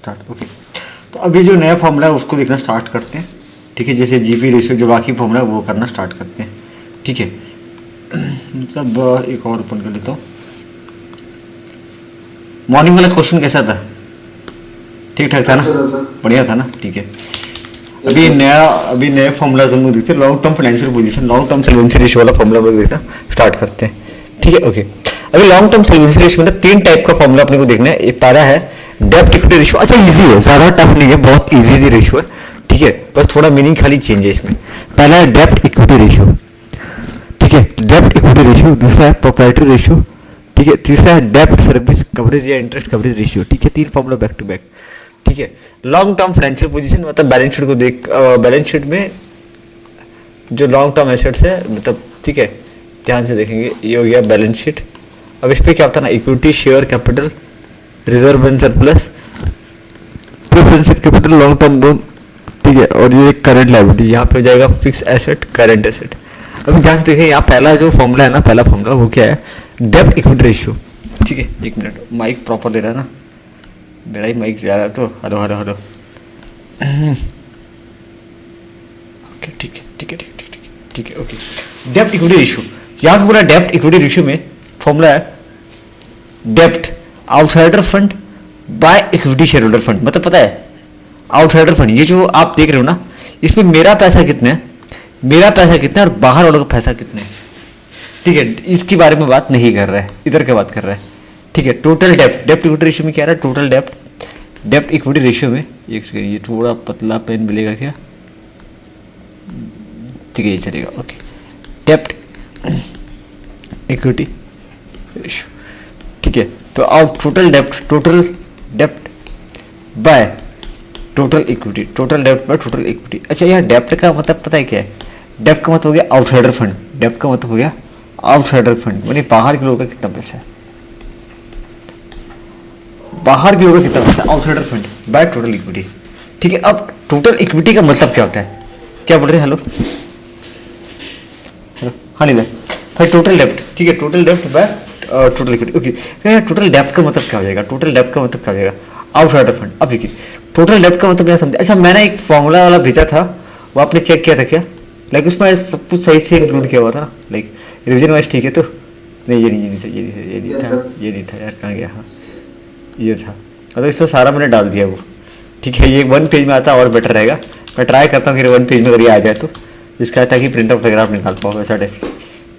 Start. Okay, तो अभी जो नया फॉर्मूला है उसको देखना स्टार्ट करते हैं। ठीक है, जैसे जीपी रेशियो जो बाकी फॉर्मूला है वो करना स्टार्ट करते हैं। ठीक है, मतलब एक और ओपन कर लेता हूँ। मॉर्निंग वाला क्वेश्चन कैसा था? ठीक ठाक था ना? बढ़िया था ना? ठीक है, अभी नया फॉर्मूला हम लोग देखते हैं। Long term financial position, long term solvency ratio वाला फॉर्मूला हम लोग देखना स्टार्ट करते हैं। ठीक है, ओके, अभी लॉन्ग टर्म सॉल्वेंसी रेशियो में 3 टाइप का फॉर्मूला अपने को देखना है। एक पहला है डेब्ट इक्विटी रेशियो। अच्छा, इजी है, ज्यादा टफ नहीं है, बहुत इजी रेशियो है। ठीक है, बस थोड़ा मीनिंग खाली चेंज है इसमें। पहला है डेब्ट इक्विटी रेशियो, ठीक है, डेब्ट इक्विटी रेशियो। दूसरा है प्रोप्राइटरी रेशियो, ठीक है। तीसरा है डेब्ट सर्विस कवरेज या इंटरेस्ट कवरेज रेशियो। ठीक है, 3 फॉर्मूला बैक टू बैक। ठीक है, लॉन्ग टर्म फाइनेंशियल पोजीशन मतलब बैलेंस शीट को देख, बैलेंस शीट में जो लॉन्ग टर्म एसेट्स है मतलब, ठीक है, ध्यान से देखेंगे, ये हो गया बैलेंस शीट। अब इस पर क्या होता है ना, equity, share capital, reserve and surplus, preferential capital, long term loan. ठीक है, और ये करंट लायबिलिटी, यहाँ पे हो जाएगा फिक्स एसेट, करंट एसेट। अब ध्यान से देखें, यहाँ पहला जो फॉर्मूला है ना, पहला फॉर्मूला वो क्या है, डेब्ट इक्विटी रेशियो। ठीक है, एक मिनट, माइक प्रॉपर ले रहा है ना, मेरा ही माइक ज़्यादा तो हेलो हेलो हेलो। ओके, ठीक है ठीक है ठीक है ठीक है ठीक है, ओके। डेब्ट इक्विटी रेशियो, यहाँ पे पूरा डेब्ट इक्विटी रेशियो में फॉर्मूला है डेब्ट outsider fund by equity share holder fund. मतलब पता है आउटसाइडर फंड, ये जो आप देख रहे हो ना, इसमें मेरा पैसा कितना है, मेरा पैसा कितना है और बाहर वालों का पैसा कितना है। ठीक है, इसके बारे में बात नहीं कर रहा है, इधर क्या बात कर रहा है। ठीक है, टोटल डेब्ट, डेब्ट इक्विटी रेशियो में क्या रहा है, टोटल डेब्ट, डेब्ट इक्विटी रेशियो में, एक सेकंड, ये थोड़ा पतला पेन मिलेगा क्या? ठीक है, ये चलेगा। ओके, डेब्ट इक्विटी रेशियो। ठीक है, तो अब टोटल डेब्ट बाय टोटल इक्विटी, टोटल डेब्ट बाय टोटल इक्विटी। अच्छा, यहाँ डेब्ट का मतलब पता है क्या है? डेब्ट का मतलब हो गया आउटसाइडर फंड, डेब्ट का मतलब हो गया आउटसाइडर फंड, यानी बाहर के लोगों का कितना पैसा है, बाहर के लोगों का कितना पैसा, outsider fund by total equity. ठीक है, अब टोटल इक्विटी का मतलब क्या होता है? क्या बोल रहे हैं? हेलो हेलो, हाँ नहीं भाई, टोटल डेब्ट। ठीक है, टोटल डेब्ट bye total equity. Okay, total डेब्ट का मतलब क्या हो जाएगा, टोटल डेब्ट का मतलब क्या हो जाएगा, आउटसाइडर फंड। अब देखिए, टोटल डेब्ट का मतलब क्या समझे? अच्छा, मैंने एक फॉर्मूला वाला भेजा था, वो आपने चेक किया था क्या? लाइक उसमें सब कुछ सही से इंक्लूड किया हुआ था ना, लाइक रिविजन वाइज। ठीक है, तो नहीं, ये नहीं था यार, कहाँ गया? हाँ, ये था, मतलब इसमें सारा मैंने डाल दिया वो। ठीक है, ये 1 पेज में आता और बेटर रहेगा। मैं ट्राई करता हूँ कि 1 पेज में अगर ये आ जाए तो, जिसका ताकि प्रिंट आउट वगैरह आप निकाल पाओ वैसा टाइप।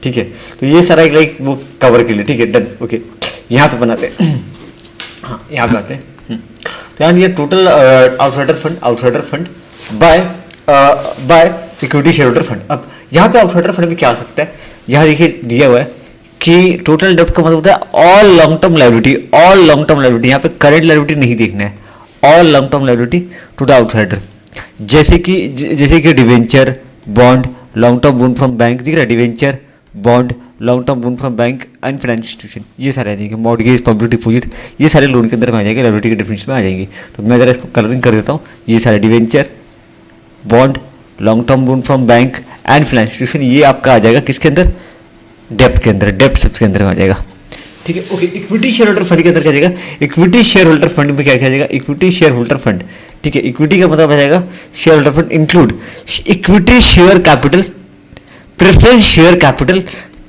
ठीक है, तो ये सारा एक लाइक वो कवर के लिए। ठीक है, डन। ओके, यहाँ पे बनाते हैं। हाँ, यहाँ पे आते हैं। तो यहाँ ये total outsider fund by equity share holder fund. अब यहाँ पे आउटसाइडर फंड में क्या आ सकता है? यहाँ देखिए दिया हुआ है कि टोटल डेब्ट का मतलब होता है all long term liability, all long term liability. यहाँ पे करंट लायबिलिटी नहीं देखना है, all long term liability to the outsider. जैसे कि debenture, bond, long term loan from bank, दिख रहा है, debenture, bond, long term loan from bank and financial institution, ये सारे आ जाएंगे। मॉर्गेज, पब्लिक डिपॉजिट, ये सारे लोन के अंदर में आ जाएंगे, लायबिलिटी के डिफरेंस में आ जाएंगे। तो मैं जरा इसको कलरिंग कर देता हूँ। ये सारे debenture, bond, long term loan from bank and financial institution, ये आपका आ जाएगा किसके अंदर? डेब्ट के अंदर, डेब्ट सब के अंदर में आ जाएगा। ठीक है, okay. Equity share holder fund के अंदर क्या जाएगा? इक्विटी शेयर होल्डर फंड में क्या जाएगा? Equity share holder fund. ठीक है, इक्विटी का मतलब आ जाएगा share holder fund include equity share capital, preference share capital,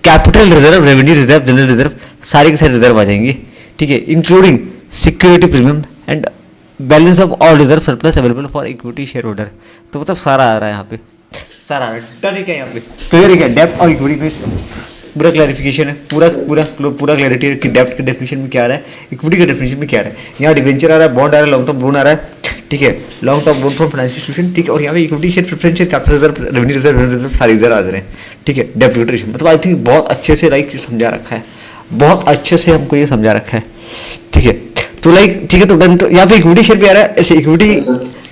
capital reserve, revenue reserve, general reserve, सारे के सारे रिजर्व आ जाएंगे। ठीक है, including security premium and balance of all reserve surplus available for equity share holder. तो मतलब सारा आ रहा है यहाँ पे, सारा डन है क्या? यहाँ पे क्लियर है क्या? डेब्ट और इक्विटी में पूरा क्लैरिफिकेशन है, पूरा क्लैरिटी है कि डेब्ट के डेफिनेशन में क्या आ रहा है, इक्विटी के डेफिनेशन में क्या आ रहा है। यहाँ डिवेंचर आ रहा है, बॉन्ड आ रहा है, लॉन्ग टर्म लोन आ रहा है। ठीक है, long term loan from financial institution. ठीक है, और यहाँ पे equity share, preference share, capital reserve, revenue reserve, सारे रिजर्व आ रहे हैं। ठीक है, डेब्ट इक्विटी रेशियो मतलब आई थिंक बहुत अच्छे से लाइक समझा रखा है, बहुत अच्छे से हमको ये समझा रखा है। ठीक है, तो लाइक ठीक है, तो डन। तो यहाँ पे इक्विटी शेयर भी आ रहा है, ऐसे इक्विटी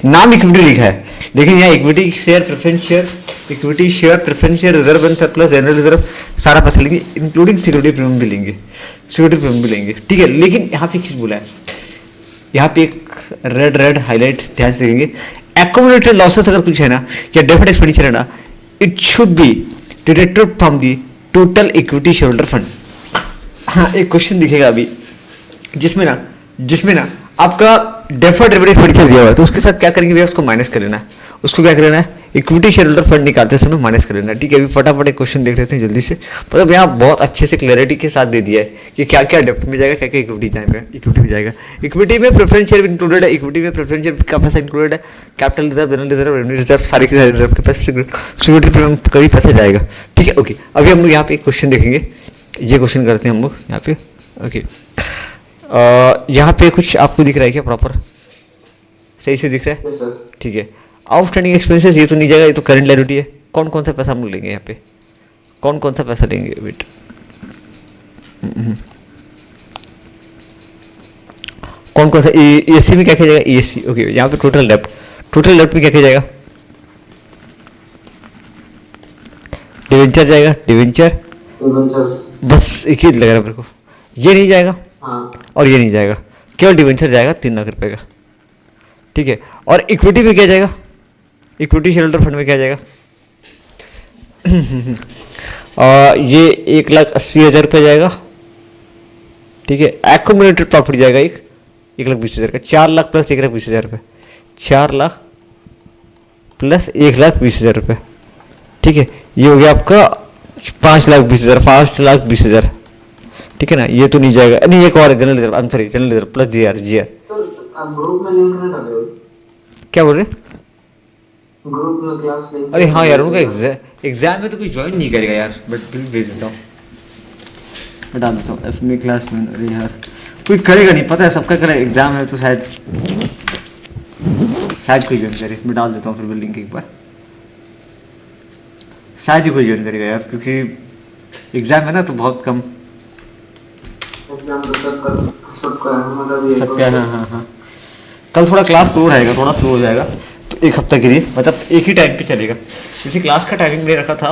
नाम इक्विटी लिखा है, लेकिन यहाँ equity share, preference share, equity share, preference share, reserve and surplus, general reserve, सारा पैसा लेंगे, इंक्लूडिंग सिक्योरिटी प्रीमियम भी लेंगे, सिक्योरिटी प्रीमियम भी लेंगे। ठीक है, लेकिन यहाँ पे एक चीज बोला है, यहाँ पे एक रेड हाईलाइट ध्यान से देखेंगे, एक्यूमुलेटेड लॉसेस अगर कुछ है ना, या डेफिनेट एक्सपेंडिचर है ना, it should be deducted from the total equity share holder fund. हाँ, एक क्वेश्चन दिखेगा अभी जिसमें ना आपका डेफर्ड रेवेन्यू फर्नीचर दिया हुआ है, तो उसके साथ क्या करेंगे भैया, उसको माइनस कर लेना है। उसको क्या कर लेना है, इक्विटी शेयर होल्डर फंड निकालते समय माइनस कर लेना है। ठीक है, अभी फटाफट एक क्वेश्चन देख लेते हैं जल्दी से। मतलब यहाँ बहुत अच्छे से क्लैरिटी के साथ दे दिया है कि क्या क्या डेप्ट में जाएगा, क्या क्या इक्विटी जाएगा। इक्विटी में जाएगा, इक्विटी में प्रेफरेंस शेयर इंक्लूडेड है, इक्विटी में प्रेफरेंस शेयर का पैसा इंक्लूडेड है, capital reserve, general reserve, revenue reserve, सारी के सारे रिजर्व के पैसे सिक्योरिटी का भी पैसा जाएगा। ठीक है, ओके। अभी हम लोग यहाँ पे एक क्वेश्चन देखेंगे, ये क्वेश्चन करते हैं हम लोग यहाँ पे। ओके, यहाँ पे कुछ आपको दिख रहा है क्या, प्रॉपर सही से दिख रहा है? ठीक है। आउटस्टैंडिंग एक्सपेंसेस ये तो नहीं जाएगा, ये तो करंट लायबिलिटी है। कौन कौन सा पैसा हम लोग लेंगे यहाँ पे, कौन कौन सा पैसा लेंगे, वेट, कौन कौन सा, ईएससी में क्या किया जाएगा, ईएससी। ओके, यहाँ पे टोटल डेप्ट, टोटल डेप्ट में क्या किया जाएगा, डिवेंचर जाएगा, डिवेंचर, बस एक ही लग रहा है मेरे को, ये नहीं जाएगा और ये नहीं जाएगा, केवल डिवेंचर जाएगा 3 लाख रुपए का। ठीक है, और इक्विटी में क्या जाएगा, इक्विटी शेयर होल्डर फंड में क्या जाएगा, ये 1,80,000 रुपये जाएगा। ठीक है, एक्यूमुलेटेड प्रॉफिट जाएगा 1,20,000 का, 4 लाख प्लस 1,20,000 रुपये, 4 लाख प्लस 1,20,000 रुपये। ठीक है, ये हो गया आपका 5,20,000, 5,20,000। ठीक है ना, ये तो नहीं जाएगा, नहीं एक और है general reserve, sorry general reserve plus GR, GR. Group में लिंक नहीं डाले हो? क्या बोल रहे, ग्रुप में क्लास लिंक? अरे हाँ यार, उनका एग्जाम में तो कोई ज्वाइन नहीं करेगा यार, बट फिर भेज देता हूँ, मैं डाल देता हूँ एफ में क्लास में। अरे यार कोई करेगा नहीं, पता है सबका करेगा, एग्जाम है तो शायद कोई ज्वाइन करे। मैं डाल देता हूँ फिर लिंक एक बार, शायद ही कोई ज्वाइन करेगा यार, क्योंकि एग्जाम है ना तो बहुत कम एग्जाम तो सबका है, हमारा भी है सबका। हाँ, कल थोड़ा क्लास स्लो रहेगा, थोड़ा स्लो हो जाएगा, तो एक हफ्ते के लिए, मतलब एक ही टाइम पे चलेगा। जैसे क्लास का टाइमिंग ले रखा था,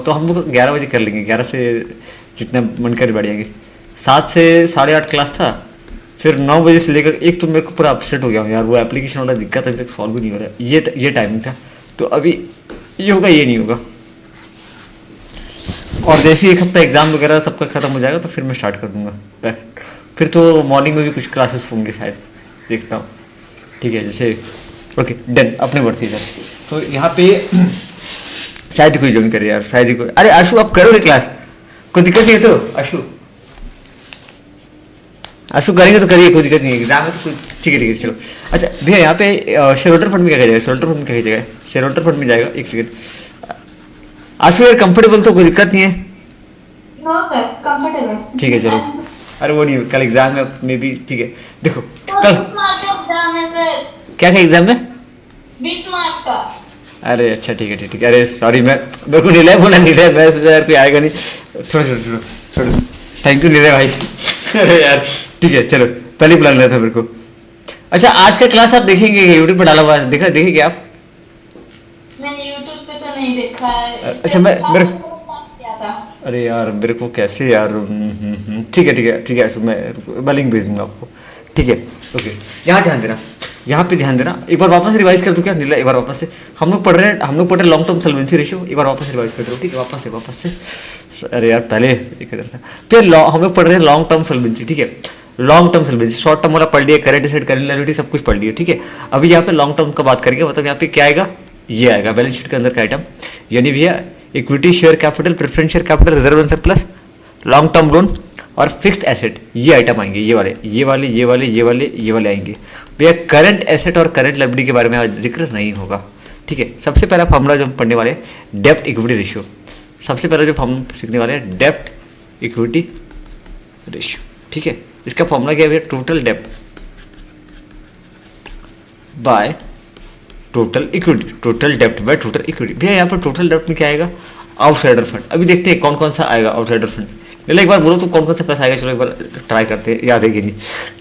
तो हम लोग 11 बजे कर लेंगे, 11 से जितना मन कर बढ़ जाएंगे। 7 से 8:30 क्लास था, फिर 9 बजे से लेकर एक, तो मेरे को पूरा अपसेट हो गया हूँ यार, वो एप्लीकेशन वाला दिक्कत अभी तक सॉल्व भी नहीं हो रहा है। ये टाइमिंग था, तो अभी ये होगा, ये नहीं होगा। और जैसे ही एक हफ्ता एग्जाम वगैरह सबका खत्म हो जाएगा तो फिर मैं स्टार्ट कर दूंगा। फिर तो मॉर्निंग में भी कुछ क्लासेस होंगे शायद, देखता हूँ। ठीक है, जैसे ओके डन, अपने बढ़ती है। तो यहाँ पे शायद ही कोई ज्वाइन करे यार, शायद ही कोई। अरे आशु आप करोगे क्लास, कोई दिक्कत नहीं है तो आशु करेंगे तो करिए, कोई दिक्कत नहीं है, एग्जाम है तो कोई। ठीक है चलो। अच्छा भैया यहाँ पे शेयर होल्डर फंड में क्या जाएगा, शेयर होल्डर फंड में क्या जाएगा, शेयर होल्डर फंड में जाएगा, एक सेकंड आशु यार, कंफर्टेबल तो कोई दिक्कत नहीं है? ठीक है चलो। अरे वो नहीं, कल एग्जाम में भी, ठीक है देखो कल क्या था एग्जाम में, 20 मार्क्स का। अरे अच्छा ठीक है। अरे सॉरी, मेरे को नीले बोला, नीले, मैं सोचा यार कोई आएगा नहीं। छोड़ो, थैंक यू नीले भाई। अरे यार ठीक है चलो, पहले बुला लिया था मेरे को। अच्छा आज का क्लास आप देखेंगे, यूट्यूब पर डाला हुआ है, देखेंगे आप? मैंने यूट्यूब पे तो नहीं देखा है। अच्छा अरे यार मेरे को कैसे यार, ठीक है मैं लिंक भेज दूंगा आपको। ठीक है ओके, यहाँ पे ध्यान देना। एक बार वापस रिवाइज कर दूं क्या नीला, एक बार वापस से। हम लोग पढ़ रहे हैं लॉन्ग टर्म सॉल्वेंसी रेशियो, एक बार वापस रिवाइज कर दो। ठीक है वापस से। अरे यार पहले एक इधर था, फिर हम लोग पढ़ रहे हैं लॉन्ग टर्म सॉल्वेंसी। ठीक है, long term solvency, short term वाला पढ़ लिया, करंट एसेट, करंट लायबिलिटी सब कुछ पढ़ लिया। ठीक है, अभी यहाँ पे लॉन्ग टर्म का बात करेंगे। मतलब यहाँ पे क्या आएगा, ये आएगा बैलेंस शीट के अंदर का आइटम, यानी भैया equity share capital, preference share capital, reserve and surplus, long term loan और फिक्स्ड एसेट, ये आइटम आएंगे। ये वाले आएंगे भैया। करंट एसेट और करंट लायबिलिटी के बारे में आज जिक्र नहीं होगा। ठीक है, सबसे पहला फॉर्मूला जो हम पढ़ने वाले हैं डेप्ट इक्विटी रेशियो। सबसे पहला जो हम सीखने वाले हैं डेप्ट इक्विटी रेशियो। ठीक है, इसका फॉर्मूला क्या है भैया, टोटल डेप्ट बाय टोटल इक्विटी, टोटल डेप्ट बाय टोटल इक्विटी। भैया यहाँ पर टोटल डेप्ट में क्या आएगा, आउटसाइडर फंड। अभी देखते हैं कौन कौन सा आएगा आउटसाइडर फंड। एक बार बोलो तो कौन कौन सा पैसा आएगा, चलो एक बार ट्राई करते हैं, याद है कि नहीं।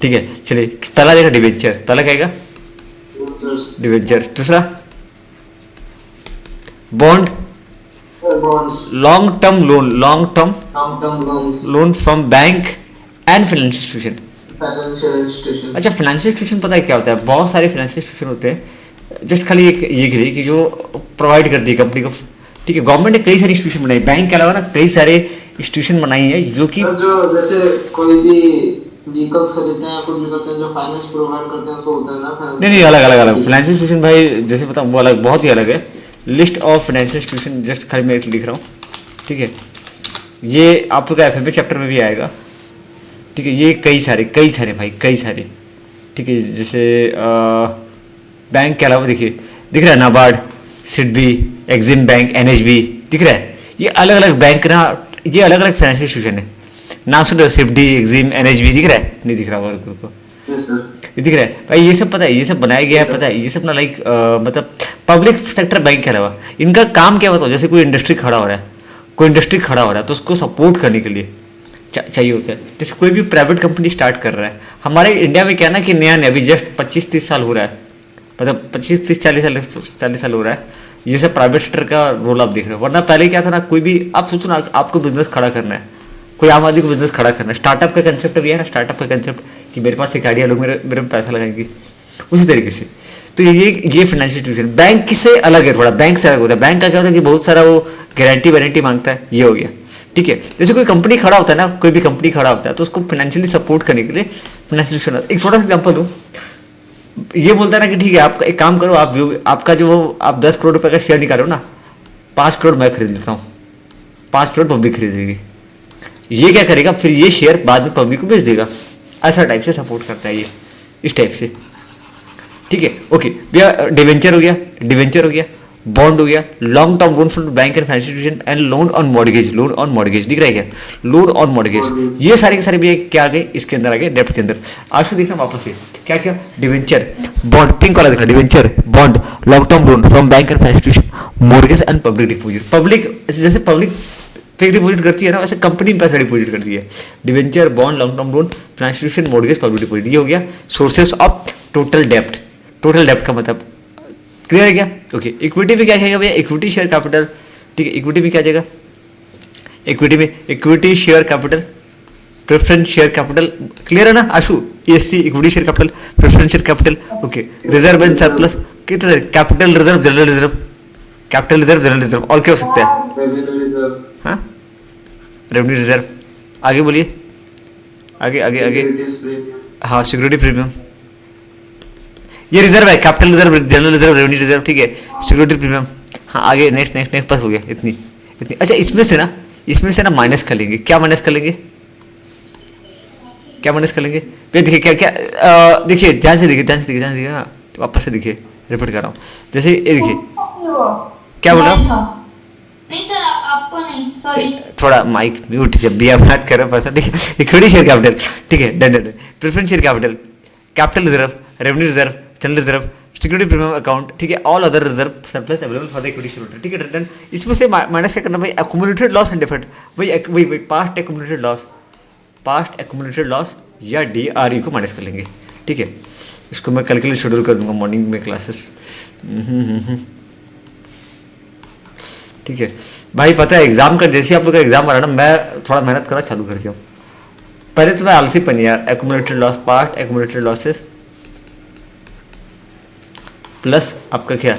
ठीक है चलिए, पहला देखा डिवेंचर, पहला क्या आएगा डिवेंचर। दूसरा bond, long term loan from bank and financial institution. अच्छा फाइनेंशियल इंस्टीट्यूशन पता है क्या होता है, बहुत सारे फाइनेंशियल इंस्टीट्यूशन होते हैं, जस्ट खाली एक ये के लिए कि जो प्रोवाइड करती है कंपनी को। ठीक है, गवर्नमेंट ने कई सारी इंस्टीट्यूशन बनाई, बैंक के अलावा ना कई सारे इंस्टीट्यूशन बनाई है, जो कि जो जैसे कोई भी व्हीकल्स खरीदते हैं या कुछ भी करते हैं जो फाइनेंस प्रोवाइड करते हैं उसको होता है ना नहीं नहीं, अलग अलग अलग फाइनेंशियल इंस्टीट्यूशन भाई, जैसे बताऊँ वो अलग, बहुत ही अलग है। List of financial institution just खाली मैं लिख रहा हूँ, ठीक है। ये आपका एफएमए चैप्टर में भी आएगा, ठीक है। ये कई सारे भाई, कई सारे, ठीक है। जैसे बैंक के अलावा देखिए, दिख रहा है NABARD, SIDBI, Exim bank, NHB, दिख रहा है। ये अलग अलग बैंक ना, ये अलग अलग फाइनेंशियल इंस्टीट्यूशन है। नाम सुन रहे हो, सिडबी, एक्सिम, एनएचबी, दिख रहा है? नहीं दिख रहा होगा को, यस सर। ये दिख रहा है भाई। ये सब पता है, ये सब बनाया गया है, पता है ये सब ना, लाइक मतलब पब्लिक सेक्टर बैंक के अलावा इनका काम क्या बताओ। जैसे कोई इंडस्ट्री खड़ा हो रहा है, कोई इंडस्ट्री खड़ा हो रहा है तो उसको सपोर्ट करने के लिए चाहिए होता है। जैसे कोई भी प्राइवेट कंपनी स्टार्ट कर रहा है, हमारे इंडिया में क्या ना कि नया अभी जस्ट 25-30 साल हो रहा है, मतलब 25-30-40 साल हो रहा है। ये सब प्राइवेट सेक्टर का रोल आप देख रहे हो। वरना पहले क्या था ना, कोई भी आप सोचो ना, आपको बिजनेस खड़ा करना है, कोई आम आदमी को बिजनेस खड़ा करना है। स्टार्टअप का कंसेप्ट भी है ना, स्टार्टअप का कंसेप्ट कि मेरे पास एक आइडिया, लोग मेरे में पैसा लगाएंगे, उसी तरीके से। तो ये फाइनेंशियल इंस्टीट्यूशन बैंक से अलग है, थोड़ा बैंक से अलग होता है। बैंक का क्या होता है कि बहुत सारा वो गारंटी मांगता है, ये हो गया, ठीक है। जैसे कोई कंपनी खड़ा होता है ना, कोई भी कंपनी खड़ा होता है तो उसको फाइनेंशियली सपोर्ट करने के लिए फाइनेंशियल इंस्टीट्यूशन। एक छोटा सा एग्जाम्पल दूँ, ये बोलता है ना कि ठीक है, आप एक काम करो, आपका जो आप 10 करोड़ रुपए का शेयर निकालो ना, 5 करोड़ मैं खरीद लेता हूँ, 5 करोड़ पब्लिक खरीदेगी। ये क्या करेगा फिर, ये शेयर बाद में पब्लिक को बेच देगा। ऐसा टाइप से सपोर्ट करता है ये, इस टाइप से, ठीक है। ओके भैया, डिवेंचर हो गया, बॉन्ड हो गया, long term loan from bank and financial institution, and loan on mortgage, दिख रहा है क्या? लोन ऑन मॉर्गेज, ये सारे के सारे भी क्या आ गए इसके अंदर, आ गए डेप्ट के अंदर। आज तो देखना वापस से क्या क्या, डिवेंचर, बॉन्ड, पिंक वाला देखना, debenture, bond, long term loan from bank and financial institution, mortgage and public deposit. Public जैसे पब्लिक फिक्स डिपॉजिट करती है ना, वैसे कंपनी में पैसा डिपॉजिट करती है। Debenture, bond, long term loan, financial institution, mortgage, public deposit, ये हो गया sources of total dept. Total डेप्ट का मतलब क्लियर है क्या? ओके। इक्विटी में क्या कहेगा भैया? इक्विटी शेयर कैपिटल, ठीक है। इक्विटी में क्या जाएगा? इक्विटी में equity share capital, preference share capital, clear है ना Ashu? ESC, equity share capital, preference share capital, okay. Reserve and surplus, कितने? Capital reserve, general reserve, capital reserve, general reserve, और क्या हो सकता है? रेवेन्यू रिजर्व, हाँ, रेवेन्यू रिजर्व। आगे बोलिए, आगे आगे आगे। हाँ, सिक्योरिटी प्रीमियम, ये रिजर्व है, capital reserve, general reserve, revenue reserve, ठीक है। सिक्योरिटी प्रीमियम, हाँ आगे, नेक्स्ट पास हो गया, इतनी। अच्छा, इसमें से ना माइनस कर लेंगे। क्या माइनस कर लेंगे? देखिए क्या क्या, देखिए ध्यान से देखिए, हाँ वापस से देखिए, रिपीट कर रहा हूँ। जैसे ये देखिए, क्या बोल रहा हूँ? नहीं सर, आपको नहीं, सॉरी। थोड़ा माइक म्यूट, जब भी आप बात कर रहे हो पैसा, ठीक है। इक्विटी शेयर कैपिटल, ठीक है, done. Preference share capital, capital reserve, revenue reserve, general reserve, security premium account, ठीक है। All other reserve surplus available for the equity share holder, ठीक है, डन। इसमें से माइनस क्या करना भाई? एक्युमुलेटेड लॉस एंड डिफरेंट, वही पास्ट एक्युमुलेटेड लॉस या DRE को माइनस कर लेंगे, ठीक है। इसको मैं कल के लिए शेड्यूल कर दूंगा मॉर्निंग में क्लासेस, ठीक है भाई। पता है एग्जाम का, जैसे आप लोग का एग्जाम आ रहा है ना, मैं थोड़ा मेहनत करना चालू कर दिया हूँ। पहले तो मैं आलसी बनी यार, accumulated loss, past accumulated losses plus आपका क्या,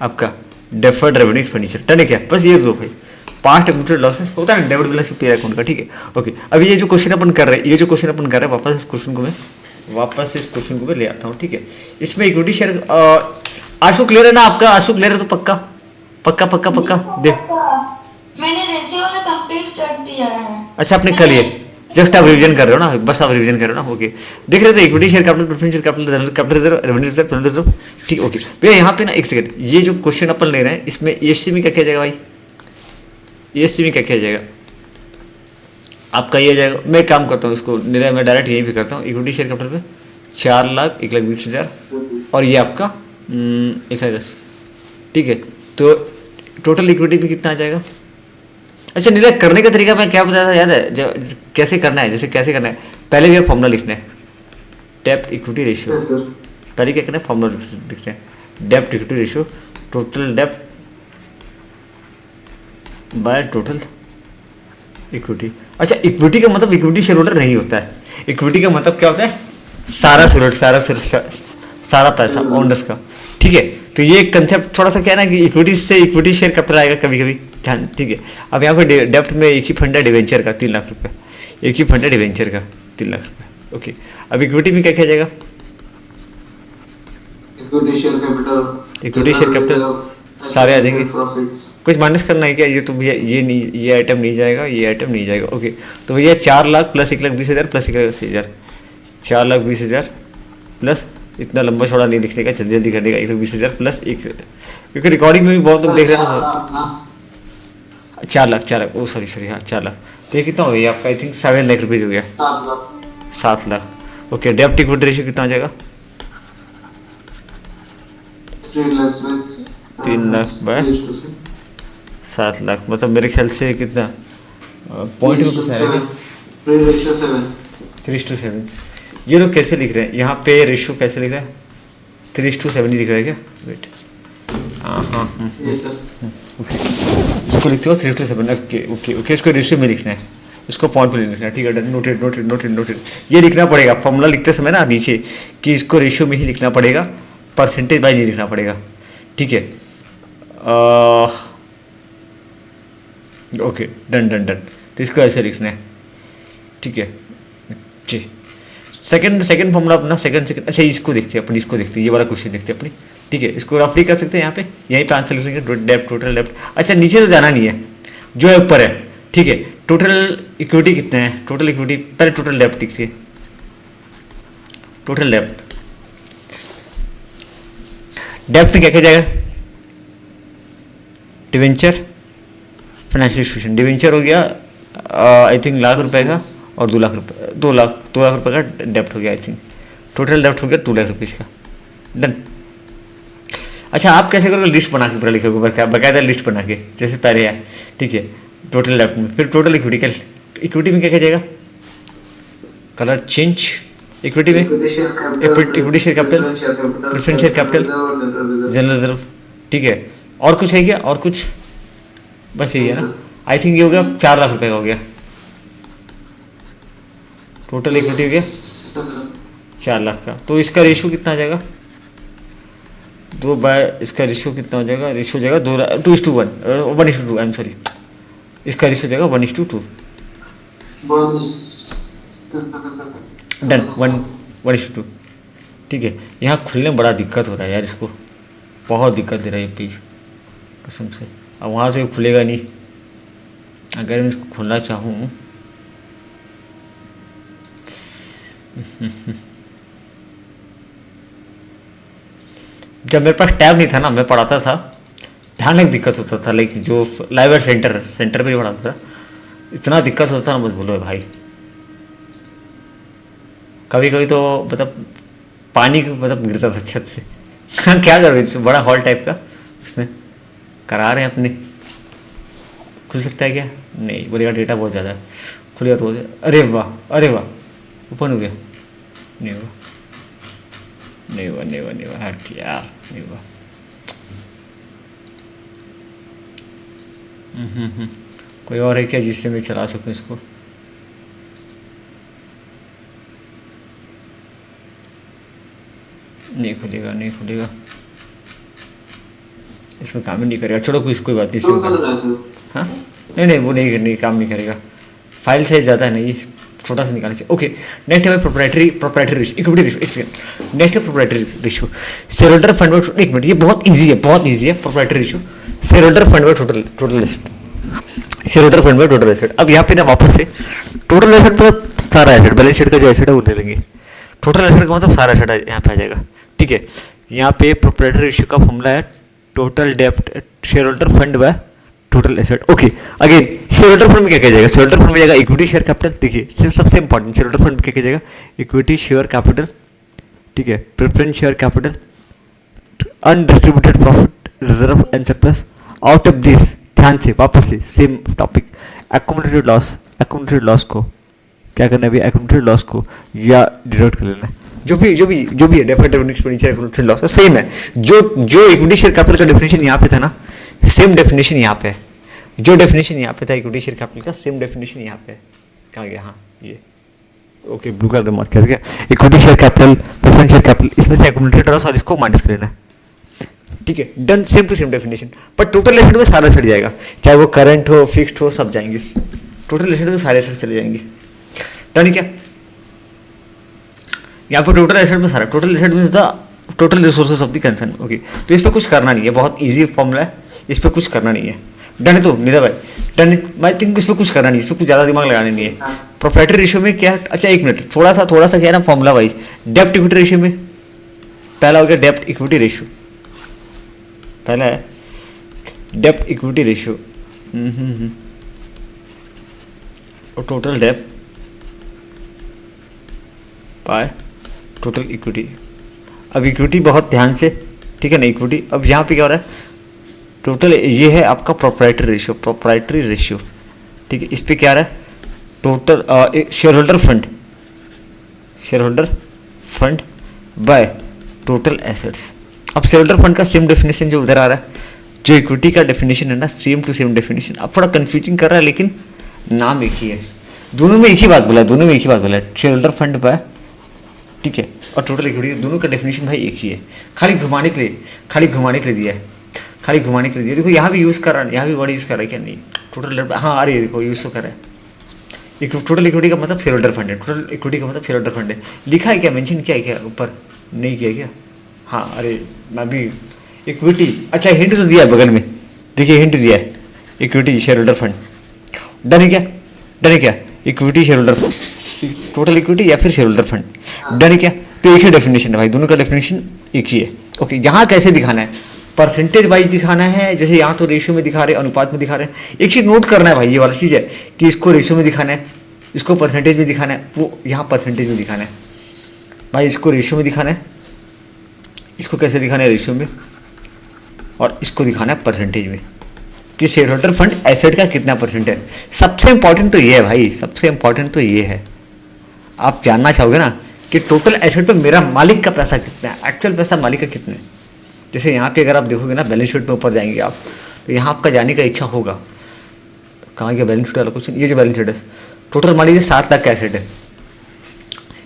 आपका डेफर्ड रेवेन्यू एक्सपेंडिचर, टन है क्या? बस ये दो भाई, पास्ट एक्युमुलेटेड लॉसेस होता है ना डेबिट बैलेंस पे अकाउंट का, ठीक है। ओके, अभी ये जो क्वेश्चन अपन कर रहे हैं, वापस इस क्वेश्चन को मैं ले आता हूँ, ठीक है। इसमें इक्विटी शेयर, आशु क्लियर है ना आपका? आशु क्लियर है तो पक्का दे। मैंने रेशियो वाला कंप्लीट कर दिया है। अच्छा, आपने कर लिया, जस्ट आप रिवीजन कर रहे हो ना, बस आप रिवीजन कर रहे हो ना, ओके। देख रहे थे equity share capital, preference share capital, capital reserve, revenue reserve, general reserve, ठीक, ओके भैया। यहाँ पे ना एक सेकंड, ये जो क्वेश्चन अपन ले रहे हैं इसमें ESC में क्या किया जाएगा भाई? ESC में क्या किया जाएगा आपका? ये जाएगा, मैं काम करता हूँ इसको, मैं डायरेक्ट यहीं पे करता हूँ। इक्विटी शेयर कैपिटल पे 4,01,20,000 और ये आपका 1,10,000, ठीक है। तो टोटल इक्विटी पे कितना आ जाएगा? अच्छा नीला, करने का तरीका मैं क्या बताया था याद है? कैसे करना है, जैसे कैसे करना है, पहले भी फॉर्मूला लिखना है, डेप्ट इक्विटी रेशियो। पहले क्या करना है? फॉर्मूला लिखना है, डेप्ट इक्विटी रेशियो, टोटल डेप्ट बाय टोटल इक्विटी। अच्छा, इक्विटी का मतलब इक्विटी शेयर होल्डर नहीं होता है। इक्विटी का मतलब क्या होता है? सारा पैसा ओनर्स का, ठीक है। तो ये कंसेप्ट थोड़ा सा क्या है ना कि इक्विटी से इक्विटी शेयर कैपिटल आएगा कभी कभी, ध्यान, ठीक है। अब यहाँ पे डेप्ट में एक ही फंड है डिवेंचर का 3 लाख रुपये, एक ही फंड है डिवेंचर का 3 लाख रुपये, ओके, अब इक्विटी में क्या किया जाएगा? Equity share capital, equity share capital सारे आ जाएंगे। प्रॉफिट्स। कुछ माइनस करना है क्या? ये तो भैया ये नहीं, ये आइटम नहीं जाएगा, ये आइटम नहीं जाएगा। ओके, तो भैया 4 लाख प्लस 1,20,000 प्लस 1,80,000, 4,20,000 प्लस इतना लंबा छोड़ा नहीं लिखने का, जल्दी जल्दी करने का, 1,20,000 प्लस एक, क्योंकि रिकॉर्डिंग में भी बहुत लोग देख रहे हैं ना। 4 लाख, ओ सॉरी हाँ 4 लाख। तो ये कितना हो गया आपका? आई थिंक 7 लाख रुपीज़ हो गया। 7 लाख। ओके, डेब्ट इक्विटी रेशियो कितना आ जाएगा? 3 लाख बाय 7 लाख, मतलब मेरे ख्याल से कितना पॉइंट में कुछ आएगा? 3:7। ये लोग कैसे लिख रहे हैं यहाँ पे? रेशियो कैसे लिख रहे हैं? 3:7 ही लिख रहा है क्या? वेट, हाँ इसको लिखते हो 3:7। ओके ओके ओके, इसको रेशियो में लिखना है, इसको पॉइंट पे लिखना है। ठीक है, डन, नोटेड। ये लिखना पड़ेगा फॉर्मूला लिखते समय ना नीचे कि इसको रेशियो में ही लिखना पड़ेगा, परसेंटेज वाइज नहीं लिखना पड़ेगा। ठीक है, ओके डन। तो इसको ऐसे लिखना है। ठीक है जी, सेकंड फॉर्मूला अपना सेकंड। अच्छा, इसको देखते हैं अपन, इसको देखते हैं, ये वाला क्वेश्चन देखते हैं अपनी। ठीक है, इसको रफली कर सकते हैं यहाँ पे, यहीं पे आंसर लिख लेंगे, डेब्ट टोटल डेब्ट। अच्छा, नीचे तो जाना नहीं है, जो है ऊपर है। ठीक है, टोटल इक्विटी कितना है? टोटल इक्विटी पहले टोटल डेब्ट लिखिए, टोटल डेब्ट में क्या जाएगा? Debenture, financial institution. डिवेंचर हो गया आई थिंक लाख रुपए का, और 2 लाख रुपए, 2 लाख रुपए का डेब्ट हो गया। आई थिंक टोटल डेब्ट हो गया 2 लाख रुपीज़ का। डन। अच्छा, आप कैसे करोगे? लिस्ट बना के पूरा लिखोगे, बकायदा लिस्ट बना के, जैसे पहले है। ठीक है, टोटल डेब्ट में, फिर टोटल इक्विटी में क्या जाएगा? Colour change. इक्विटी में equity share capital, preference share capital, general reserve. ठीक है, और कुछ है क्या? और कुछ बस यही है ना? आई थिंक ये हो गया 4 लाख रुपए का हो गया, टोटल इक्विटी हो गया 4 लाख का। तो इसका रेशियो कितना आ जाएगा? 2 बाय, इसका रेशियो कितना हो जाएगा? रेशियो जाएगा 2:1, 1:2। आई एम सॉरी, इसका रेशियो जाएगा 1:2। डन, 1:2। ठीक है, यहाँ खुलने में बड़ा दिक्कत हो रहा है यार, इसको बहुत दिक्कत दे रहा है ये पेज कसम से। अब वहाँ से खुलेगा नहीं, अगर मैं इसको खोलना चाहूँ। जब मेरे पास टैब नहीं था ना, मैं पढ़ाता था, ध्यान एक दिक्कत होता था, लेकिन जो लाइव सेंटर पे ही पढ़ाता था, इतना दिक्कत होता था ना, मत बोलो भाई। कभी कभी तो मतलब पानी मतलब गिरता था छत से। क्या करोगे, बड़ा हॉल टाइप का, उसमें करा रहे हैं अपने। खुल सकता है क्या? नहीं, बोलेगा डेटा बहुत ज़्यादा है। खुलेगा तो अरे वाह, ओपन हो गया। नहीं हुआ हट यार, नहीं हुआ। कोई और है क्या जिससे मैं चला सकूं इसको? नहीं खुलेगा, इसमें काम ही नहीं करेगा। छोड़ो, कोई बात नहीं। हाँ नहीं, वो नहीं काम नहीं करेगा। फाइल साइज ज़्यादा है ना, ये छोटा सा निकालना चाहिए। ओके, नेक्स्ट है प्रोप्राइटरी रेशियो, इक्विटी रेशियो। एक सेकंड, नेक्स्ट है proprietary ratio, shareholder fund by, एक मिनट, ये बहुत इजी है proprietary ratio, shareholder fund by total asset, shareholder fund by total asset. अब यहाँ पे ना वापस से टोटल एसेट मतलब सारा एसेट, बैलेंस शीट का जो एसेट है वो ले लेंगे। टोटल एसेट का मतलब सारा एसेट यहाँ पे आ जाएगा। ठीक है, यहाँ पे प्रोप्राइटरी रेशियो का फॉर्मूला है टोटल डेब्ट shareholder fund by total asset. Okay, again shareholder fund में क्या जाएगा? शेयरहोल्डर फंड में जाएगा इक्विटी शेयर कैपिटल। देखिए सबसे इंपॉर्टेंट, शेयरहोल्डर फंड में क्या जाएगा? Equity share capital. ठीक है, preference share capital, undistributed profit, reserve and surplus. Out of this, ध्यान से वापस से सेम टॉपिक, एक्यूमुलेटेड लॉस को क्या करना है भैया? एक्यूमुलेटेड लॉस को या डिडक्ट कर लेना है। जो भी है definite revenue expenditure accumulated loss same है। जो इक्विटी शेयर कैपिटल का डेफिनेशन यहाँ पे था ना, सेम डेफिनेशन यहाँ पे है। जो डेफिनेशन यहाँ पे था इक्विटी शेयर कैपिटल का, सेम डेफिनेशन यहाँ पे है। कहाँ गया? हाँ ये ओके, ब्लू कलर मार्क कर गया। Equity share capital, preference share capital, इसमें से एक्यूमुलेटेड लॉस और इसको माइनस कर लेना है। ठीक है, done, same to same definition. पर टोटल एसेट में सारा चढ़ जाएगा, चाहे वो करंट हो फिक्स्ड हो, सब जाएंगे। टोटल एसेट में सारे एसेट चले जाएंगे। डन क्या? यहाँ पर टोटल एसेट में सारा total asset means the total resources of the concern. Okay, तो इस पर कुछ करना नहीं है, बहुत इजी फॉर्मूला है, इस पर कुछ करना नहीं है। डन है तो नीरव भाई, डन है। आई थिंक इस पर कुछ करना नहीं है, इस पर कुछ ज़्यादा दिमाग लगाना नहीं है। प्रोप्राइटरी रेशियो में क्या, अच्छा एक मिनट, थोड़ा सा क्या है ना फॉर्मूला वाइज। डेप्ट इक्विटी रेशियो में पहला हो गया डेप्ट इक्विटी रेशियो, पहला है डेप्ट इक्विटी रेशियो और टोटल डेप्ट बाय टोटल इक्विटी। अब इक्विटी बहुत ध्यान से, ठीक है ना, इक्विटी। अब यहाँ पे क्या हो रहा है, टोटल ये है आपका प्रोप्राइटरी रेशियो, ठीक है। इस पे क्या आ रहा है, total share holder fund by total assets. अब शेयर होल्डर फंड का सेम डेफिनेशन जो उधर आ रहा है, जो इक्विटी का डेफिनेशन है ना, सेम टू सेम डेफिनेशन। अब थोड़ा कंफ्यूजिंग कर रहा है लेकिन नाम एक ही है, दोनों में एक ही बात बोला है, शेयर होल्डर फंड बाय, ठीक है, और टोटल इक्विटी, दोनों का डेफिनेशन भाई एक ही है। खाली घुमाने के लिए दिया है, देखो यहाँ भी यूज़ कर रहा है, यहाँ भी वर्ड यूज़ कर रहा है क्या, नहीं टोटल, हाँ अरे देखो यूज़ तो कर रहा है। टोटल इक्विटी का मतलब शेयर होल्डर फंड है, टोटल इक्विटी का मतलब शेयर होल्डर फंड है। लिखा है क्या, मेंशन किया है क्या ऊपर, नहीं किया क्या, हाँ अरे मैं भी इक्विटी, अच्छा हिंट तो दिया है बगल में, देखिए हिंट दिया है, equity share holder fund. Done है क्या, equity share holder fund, total equity या फिर शेयर होल्डर फंड, डन है क्या। तो एक ही डेफिनेशन है भाई, दोनों का डेफिनेशन एक ही है। ओके, यहाँ कैसे दिखाना है, परसेंटेज वाइज दिखाना है, जैसे यहाँ तो रेशियो में दिखा रहे हैं, अनुपात में दिखा रहे हैं। एक चीज़ नोट करना है भाई, ये वाला चीज़ है कि इसको रेशियो में दिखाना है, इसको परसेंटेज में दिखाना है, वो यहाँ परसेंटेज में दिखाना है भाई, इसको रेशियो में दिखाना है, इसको कैसे दिखाना है रेशियो में, और इसको दिखाना है परसेंटेज में कि शेयर होल्डर फंड एसेट का कितना परसेंट है। सबसे इंपॉर्टेंट तो ये है भाई, सबसे इंपॉर्टेंट तो ये है, आप जानना चाहोगे ना कि टोटल एसेट पे मेरा मालिक का पैसा कितना है, एक्चुअल पैसा मालिक का कितना है। जैसे यहाँ पे अगर आप देखोगे ना, बैलेंस शीट में ऊपर जाएंगे आप, तो यहाँ आपका जाने का इच्छा होगा, कहाँ गया बैलेंस शीट वाला क्वेश्चन, ये जो बैलेंस शीट है, टोटल मान लीजिए 7 लाख का एसेट है,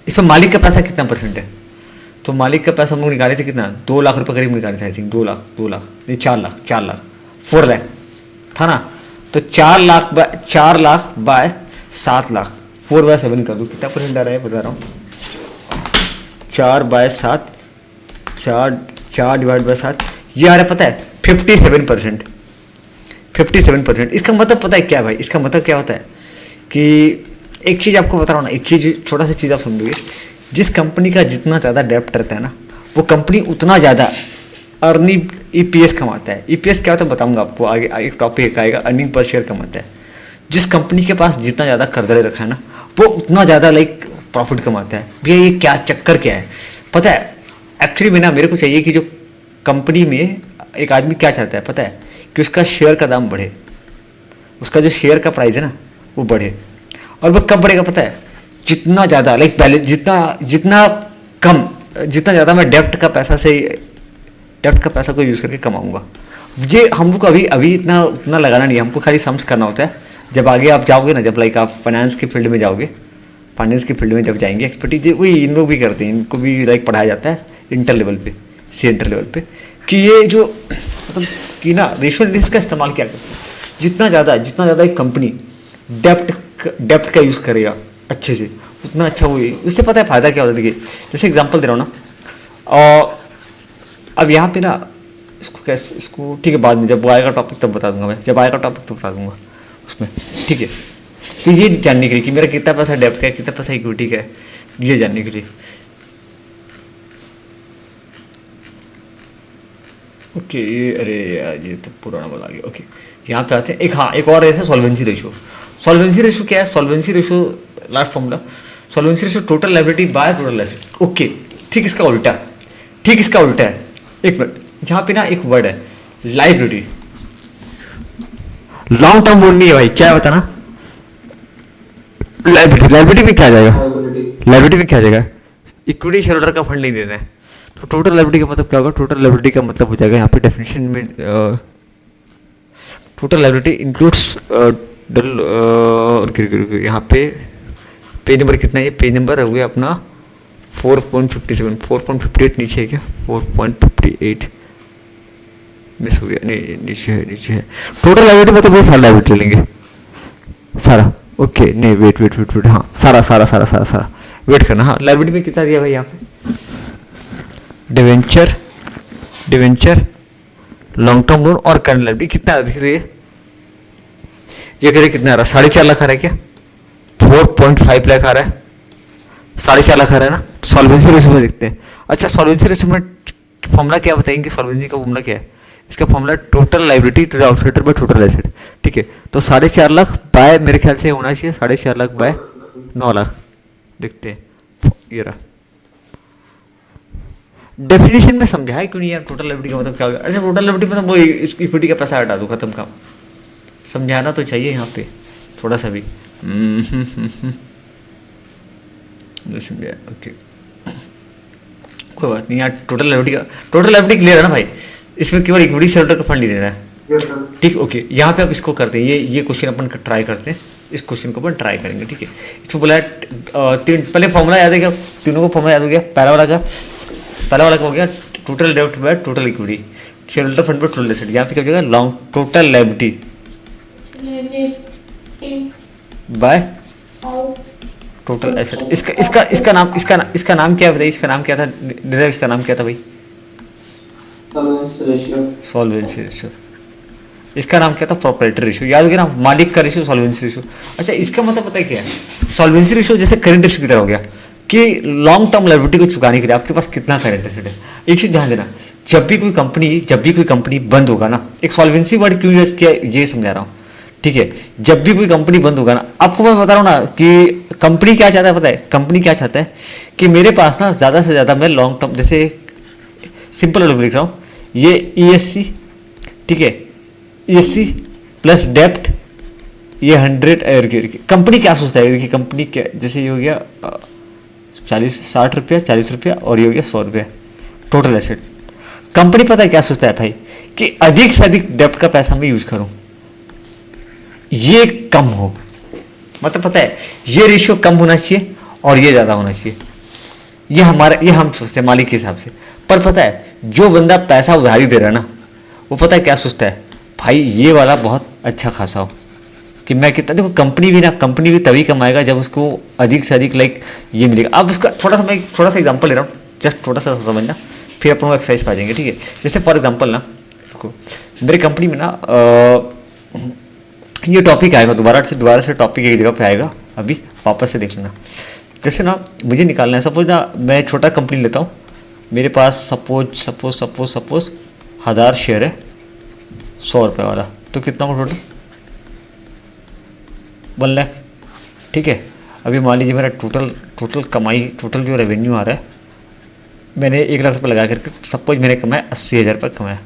इस पर मालिक का पैसा कितना परसेंट है। तो मालिक का पैसा हम लोग निकाले थे कितना, 2 लाख रुपये करीब निकाले थे, आई थिंक 2 लाख नहीं 4 लाख 4 लाख था ना। तो 4 लाख बाय 7 लाख, 4/7 कर दो, कितना परसेंट आ रहा है बता रहा हूँ, 4/7, 4 डिवाइड बाय 7, ये आ रहा है पता है 57%। इसका मतलब पता है क्या भाई, इसका मतलब क्या होता है कि एक चीज़ आपको बता रहा हूँ ना, एक चीज़, छोटा सा चीज़ आप समझोगे, जिस कंपनी का जितना ज़्यादा डेप्ट रहता है ना, वो कंपनी उतना ज़्यादा अर्निंग EPS कमाता है। EPS क्या होता है बताऊंगा आपको आगे, एक टॉपिक आएगा, अर्निंग पर शेयर कमाता है। जिस कंपनी के पास जितना ज़्यादा कर्जा ले रखा है ना, वो उतना ज़्यादा प्रॉफिट कमाता है। भैया ये क्या चक्कर क्या है पता है, एक्चुअली में ना मेरे को चाहिए कि जो कंपनी में एक आदमी क्या चाहता है पता है, कि उसका शेयर का दाम बढ़े, उसका जो शेयर का प्राइस है ना वो बढ़े। और वो कब बढ़ेगा पता है, जितना ज़्यादा बैलेंस, जितना ज़्यादा मैं डेप्ट का पैसा को यूज़ करके कमाऊंगा। ये हमको अभी इतना लगाना नहीं है, हमको खाली सम्स करना होता है। जब आगे आप जाओगे ना, जब आप फाइनेंस की फील्ड में जाओगे, फाइनेंस की फील्ड में जब जाएंगे, एक्सपर्टीज वही इन लोग भी करते हैं, इनको भी पढ़ाया जाता है इंटर लेवल पे, इंटर लेवल पे, कि ये जो मतलब कि ना रेशियो एनालिसिस का इस्तेमाल क्या करते हैं। जितना ज़्यादा एक कंपनी डेप्ट का यूज़ करेगा अच्छे से, उतना अच्छा वो, उससे पता है फ़ायदा क्या होता है। देखिए जैसे एग्जांपल दे रहा हूँ ना, और अब यहाँ पे ना इसको ठीक है, बाद में जब आएगा टॉपिक तब बता दूंगा मैं, जब आएगा टॉपिक तो बता दूंगा उसमें, ठीक है। तो ये जानने के लिए कि मेरा कितना पैसा डेप्ट का है, कितना पैसा इक्विटी का है, ये जानने के लिए। ओके, ये अरे यार ये तो पुराना वाला आ गया। ओके, यहाँ पे आते हैं एक और है सॉल्वेंसी रेशियो। सॉल्वेंसी रेशियो क्या है, solvency ratio last formula, solvency ratio total liability bye total asset. Okay, ठीक इसका उल्टा है। एक मिनट, यहाँ पे ना एक वर्ड है लायबिलिटी, लॉन्ग टर्म बोलनी है भाई, क्या है बताना, लायबिलिटी में क्या आ जाएगा, इक्विटी शेयर होल्डर का फंड नहीं देना है। तो टोटल लायबिलिटी का मतलब क्या होगा, टोटल लायबिलिटी का मतलब हो जाएगा यहाँ पे डेफिनेशन में, टोटल लायबिलिटी इंक्लूड्स यहाँ पे पेज नंबर कितना है, ये पेज नंबर हो गया अपना 4.57, 4.58 नीचे है क्या, 4.58 मिस हो गया, नहीं नीचे है। टोटल लायबिलिटी मतलब वो सारा लायबिलिटी लेंगे सारा। ओके नहीं वेट, हाँ सारा वेट करना। हाँ, लाइबिलिटी में कितना दिया भाई यहाँ पे, डिवेंचर लॉन्ग टर्म लोन और करंट लाइबिलिटी कितना है देखिए। ये कह रहे कितना आ रहा है, 4.5 लाख आ रहा है क्या, 4.5 लाख आ रहा है, 4.5 लाख आ रहा है ना। सॉल्वेंसी रेशियो में देखते हैं। अच्छा, सॉल्वेंसी रेशियो में फॉर्मूला क्या बताएंगे, सॉल्वेंसी का फॉर्मूला क्या है, इसका formula total liability to the outsider by total asset. ठीक है, तो 4.5 लाख बाय मेरे ख्याल से होना चाहिए 4.5 लाख बाय 9 लाख। देखते हैं, ये रहा डेफिनेशन में समझा है क्यों नहीं यार, टोटल लाइबिलिटी का मतलब क्या होगा। अच्छा, टोटल लाइबिलिटी मतलब वो इक्विटी का पैसा हटा दो, खत्म काम। समझाना तो चाहिए यहाँ पे थोड़ा सा भी। समझा, ओके, कोई बात नहीं यार। टोटल लाइबिलिटी क्लियर है ना भाई, इसमें केवल इक्विटी शेयरहोल्डर का फंड ही लेना है। Yes sir. ठीक, ओके। यहाँ पे आप इसको करते हैं, ये क्वेश्चन अपन ट्राई करते हैं, इस क्वेश्चन को अपन ट्राई करेंगे। ठीक है, इसमें बोला है पहले फॉर्मूला याद है क्या, तीनों को फॉर्मूला याद हो गया। पहला वाला का हो गया टोटल डेब्ट bye total equity, shareholder fund by total asset. यहाँ पे क्या हो जाएगा, long total liability bye total asset. इसका नाम क्या है बताइए, इसका नाम क्या था, इसका नाम क्या था भाई, सॉल्वेंसी रेशियो। इसका नाम क्या था, प्रोप्राइटरी रेशियो। याद हो गया ना, मालिक का रेशियो, सॉल्वेंसी रेशियो। अच्छा, इसका मतलब पता है क्या है, सॉल्वेंसी रेशियो जैसे करंट रेशियो की तरह हो गया कि लॉन्ग टर्म लायबिलिटी को चुकाने के लिए आपके पास कितना करंट एसेट है। एक चीज ध्यान देना, जब भी कोई कंपनी बंद होगा ना, एक सॉल्वेंसी वर्ड क्यों यूज किया ये समझा रहा हूँ। ठीक है, जब भी कोई कंपनी बंद होगा ना, आपको मैं बता रहा हूँ ना कि कंपनी क्या चाहता है पता है, कंपनी क्या चाहता है कि मेरे पास ना ज़्यादा से ज़्यादा मैं लॉन्ग टर्म, जैसे सिंपल वर्ड लिख रहा हूँ, ये ESC, ठीक है, ESC प्लस डेप्ट, ये 100 कंपनी क्या सोचता है, देखिए कंपनी क्या, जैसे ये हो गया 60 रुपया, 40 रुपया, और ये हो गया 100 रुपया टोटल एसेट। कंपनी पता है क्या सोचता है भाई, कि अधिक से अधिक डेप्ट का पैसा मैं यूज करूं, ये कम हो, मतलब पता है ये रेशियो कम होना चाहिए और ये ज़्यादा होना चाहिए। ये हम सोचते हैं मालिक के हिसाब से। पर पता है जो बंदा पैसा उधारी दे रहा है ना, वो पता है क्या सोचता है, भाई ये वाला बहुत अच्छा खासा हो कि मैं कितना, देखो कंपनी भी तभी कमाएगा जब उसको अधिक से अधिक लाइक ये मिलेगा। अब उसका थोड़ा सा एग्जांपल ले रहा हूँ, जस्ट थोड़ा सा समझना, फिर अपन वो एक्सरसाइज पा जाएंगे। ठीक है, जैसे फॉर एग्जांपल ना, देखो मेरी कंपनी में ना ये टॉपिक आएगा, दोबारा से टॉपिक एक जगह पे आएगा, अभी वापस से देख लेना। जैसे ना मुझे निकालना है, सपोज ना मैं छोटा कंपनी लेता हूँ, मेरे पास सपोज 1000 शेयर है 100 रुपये वाला, तो कितना हो टोटल 1 लाख। ठीक है, अभी मान लीजिए मेरा टोटल कमाई, टोटल जो रेवेन्यू आ रहा है, मैंने 1 लाख रुपये लगा करके सपोज मैंने कमाया 80,000 रुपये कमाया।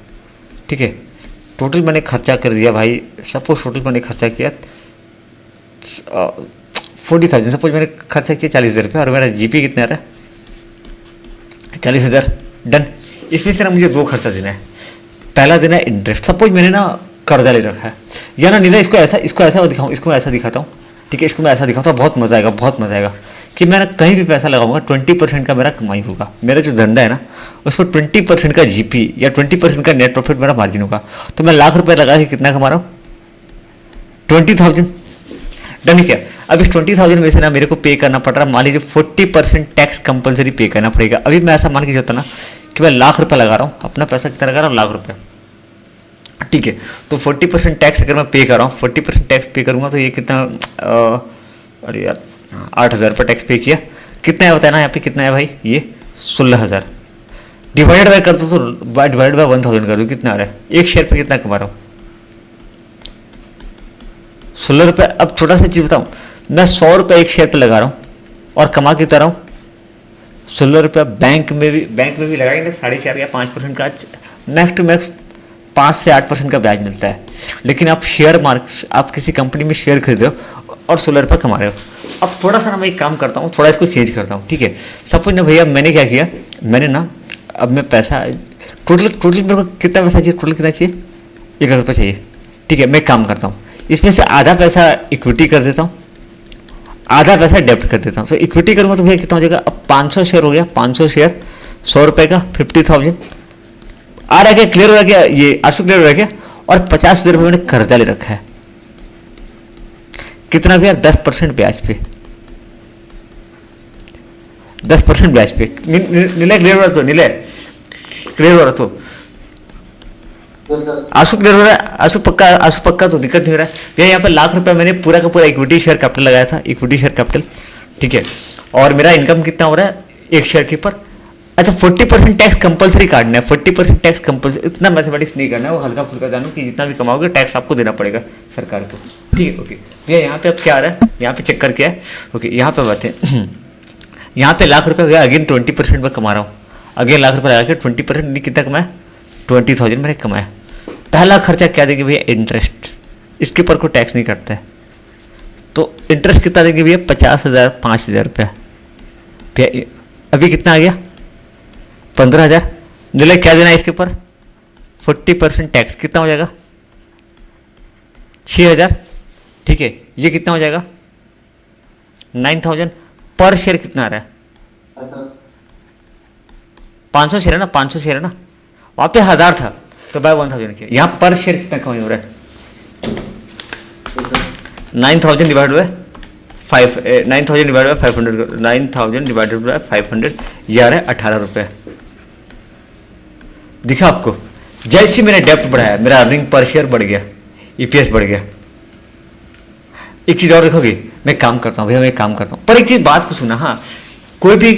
ठीक है, टोटल मैंने खर्चा कर दिया भाई, सपोज टोटल मैंने खर्चा किया 40,000, सपोज मैंने खर्चा किया 40,000 रुपये, और मेरा GP कितना आ रहा है 40,000। डन। इसमें से ना मुझे 2 खर्चा देना है। पहला देना है इंटरेस्ट, सपोज मैंने ना कर्जा ले रखा है, या ना नीला इसको ऐसा दिखाऊँ, इसको ऐसा दिखाता हूँ। ठीक है, इसको मैं ऐसा दिखाता हूँ, बहुत मज़ा आएगा कि मैं ना कहीं भी पैसा लगाऊंगा 20% का मेरा कमाई होगा, मेरा जो धंधा है ना उस पर 20% का GP या 20% का नेट प्रॉफिट मेरा मार्जिन होगा। तो मैं लाख रुपए लगा के कितना कमा रहा हूँ 20,000। डन क्या, अब इस 20,000 में से ना मेरे को पे करना पड़ रहा है, मान लीजिए 40% टैक्स कंपलसरी पे करना पड़ेगा। अभी मैं ऐसा मान के चलता ना कि मैं लाख रुपये लगा रहा हूँ, अपना पैसा कितना लगा रहा हूँ, लाख रुपये। ठीक है, तो 40% टैक्स अगर मैं पे कर रहा हूँ, 40% टैक्स पे करूँगा तो ये कितना, अरे यार 8,000 रुपये टैक्स पे किया, कितना है बताया ना यहाँ पे, कितना है भाई, ये 16,000 डिवाइडेड बाय कर दो, तो डिवाइडेड बाय 1,000 कर दो, कितना आ रहा है, एक शेयर पे कितना कमा रहा हूँ 16 रुपये। अब छोटा सा चीज़ बताऊँ, मैं 100 रुपये एक शेयर पे लगा रहा हूँ और कमा कितना रहा हूँ 16 रुपये। बैंक में भी लगाएंगे 4.5 या 5% का, मैक्स टू मैक्स 5 से 8% का ब्याज मिलता है। लेकिन आप किसी कंपनी में शेयर खरीद रहे हो और 16 रुपये कमा रहे हो। अब थोड़ा सा ना मैं एक काम करता हूँ, थोड़ा इसको चेंज करता हूँ। ठीक है, सपोज ना भैया मैंने क्या किया, मैंने ना अब मैं पैसा टोटल मेरे को कितना पैसा चाहिए, टोटल कितना चाहिए 1 लाख रुपये चाहिए। ठीक है, मैं काम करता हूँ, इसमें से आधा पैसा इक्विटी कर देता हूँ, आधा पैसा डेब्ट कर देता हूँ। तो इक्विटी करूँगा तो भैया कितना हो जाएगा, अब 500 शेयर हो गया, 500 शेयर 100 रुपये का 50,000 आ रहा है क्या, क्लियर हो रहा है क्या, ये आंसू क्लियर हो रहा है क्या। और 50,000 रुपये मैंने कर्जा ले रखा है, कितना भैया 10% ब्याज पे। 10% ब्याज पे। नीले क्लियर हो रहा तो नीले क्लियर हो रहा तो यस सर। आंसू क्लियर हो रहा है, आंसू पक्का तो दिक्कत नहीं हो रहा है भैया। यहाँ पे लाख रुपए मैंने पूरा का पूरा इक्विटी शेयर कैपिटल लगाया था, इक्विटी शेयर कैपिटल, ठीक है। और मेरा इनकम कितना हो रहा है एक शेयर के ऊपर। अच्छा 40% टैक्स कंपलसरी काटना है, 40% टैक्स कंपलसरी, इतना मैथमेटिक्स नहीं करना है, वो हल्का फुल्का जानू कि जितना भी कमाओगे टैक्स आपको देना पड़ेगा सरकार को, ठीक है। ओके भैया यहाँ पे अब क्या आ रहा है, यहाँ पे चेक करके है। ओके यहाँ पे बात है यहाँ पे लाख रुपये भैया अगेन 20% में कमा रहा हूँ, अगेन लाख रुपये लगा के 20% नहीं, कितना कमाया 20,000 मैंने कमाया। पहला खर्चा क्या देंगे भैया इंटरेस्ट, इसके ऊपर कोई टैक्स नहीं कटता है, तो इंटरेस्ट कितना देंगे भैया 50,000 5,000 रुपया भैया। अभी कितना आ गया 15,000। नीले क्या देना है इसके ऊपर 40% टैक्स, कितना हो जाएगा 6,000, ठीक है। ये कितना हो जाएगा 9,000। पर शेयर कितना आ रहा है अच्छा 500 शेयर है ना, 500 शेयर है ना, वहाँ पे 1000 था तो बाय 1000 किया। यहाँ पर शेयर कितना कमाई हो रहा है 9,000 divide by 5, 9,000 divide by 500, 9,000 divided by 500, ये आ रहा है 18 रुपये। दिखा आपको, जैसे ही मैंने डेप्थ बढ़ाया मेरा अर्निंग पर शेयर बढ़ गया, ईपीएस बढ़ गया। एक चीज़ और देखोगे, मैं काम करता हूँ भैया, मैं काम करता हूँ, पर एक चीज़ बात को सुना, हाँ कोई भी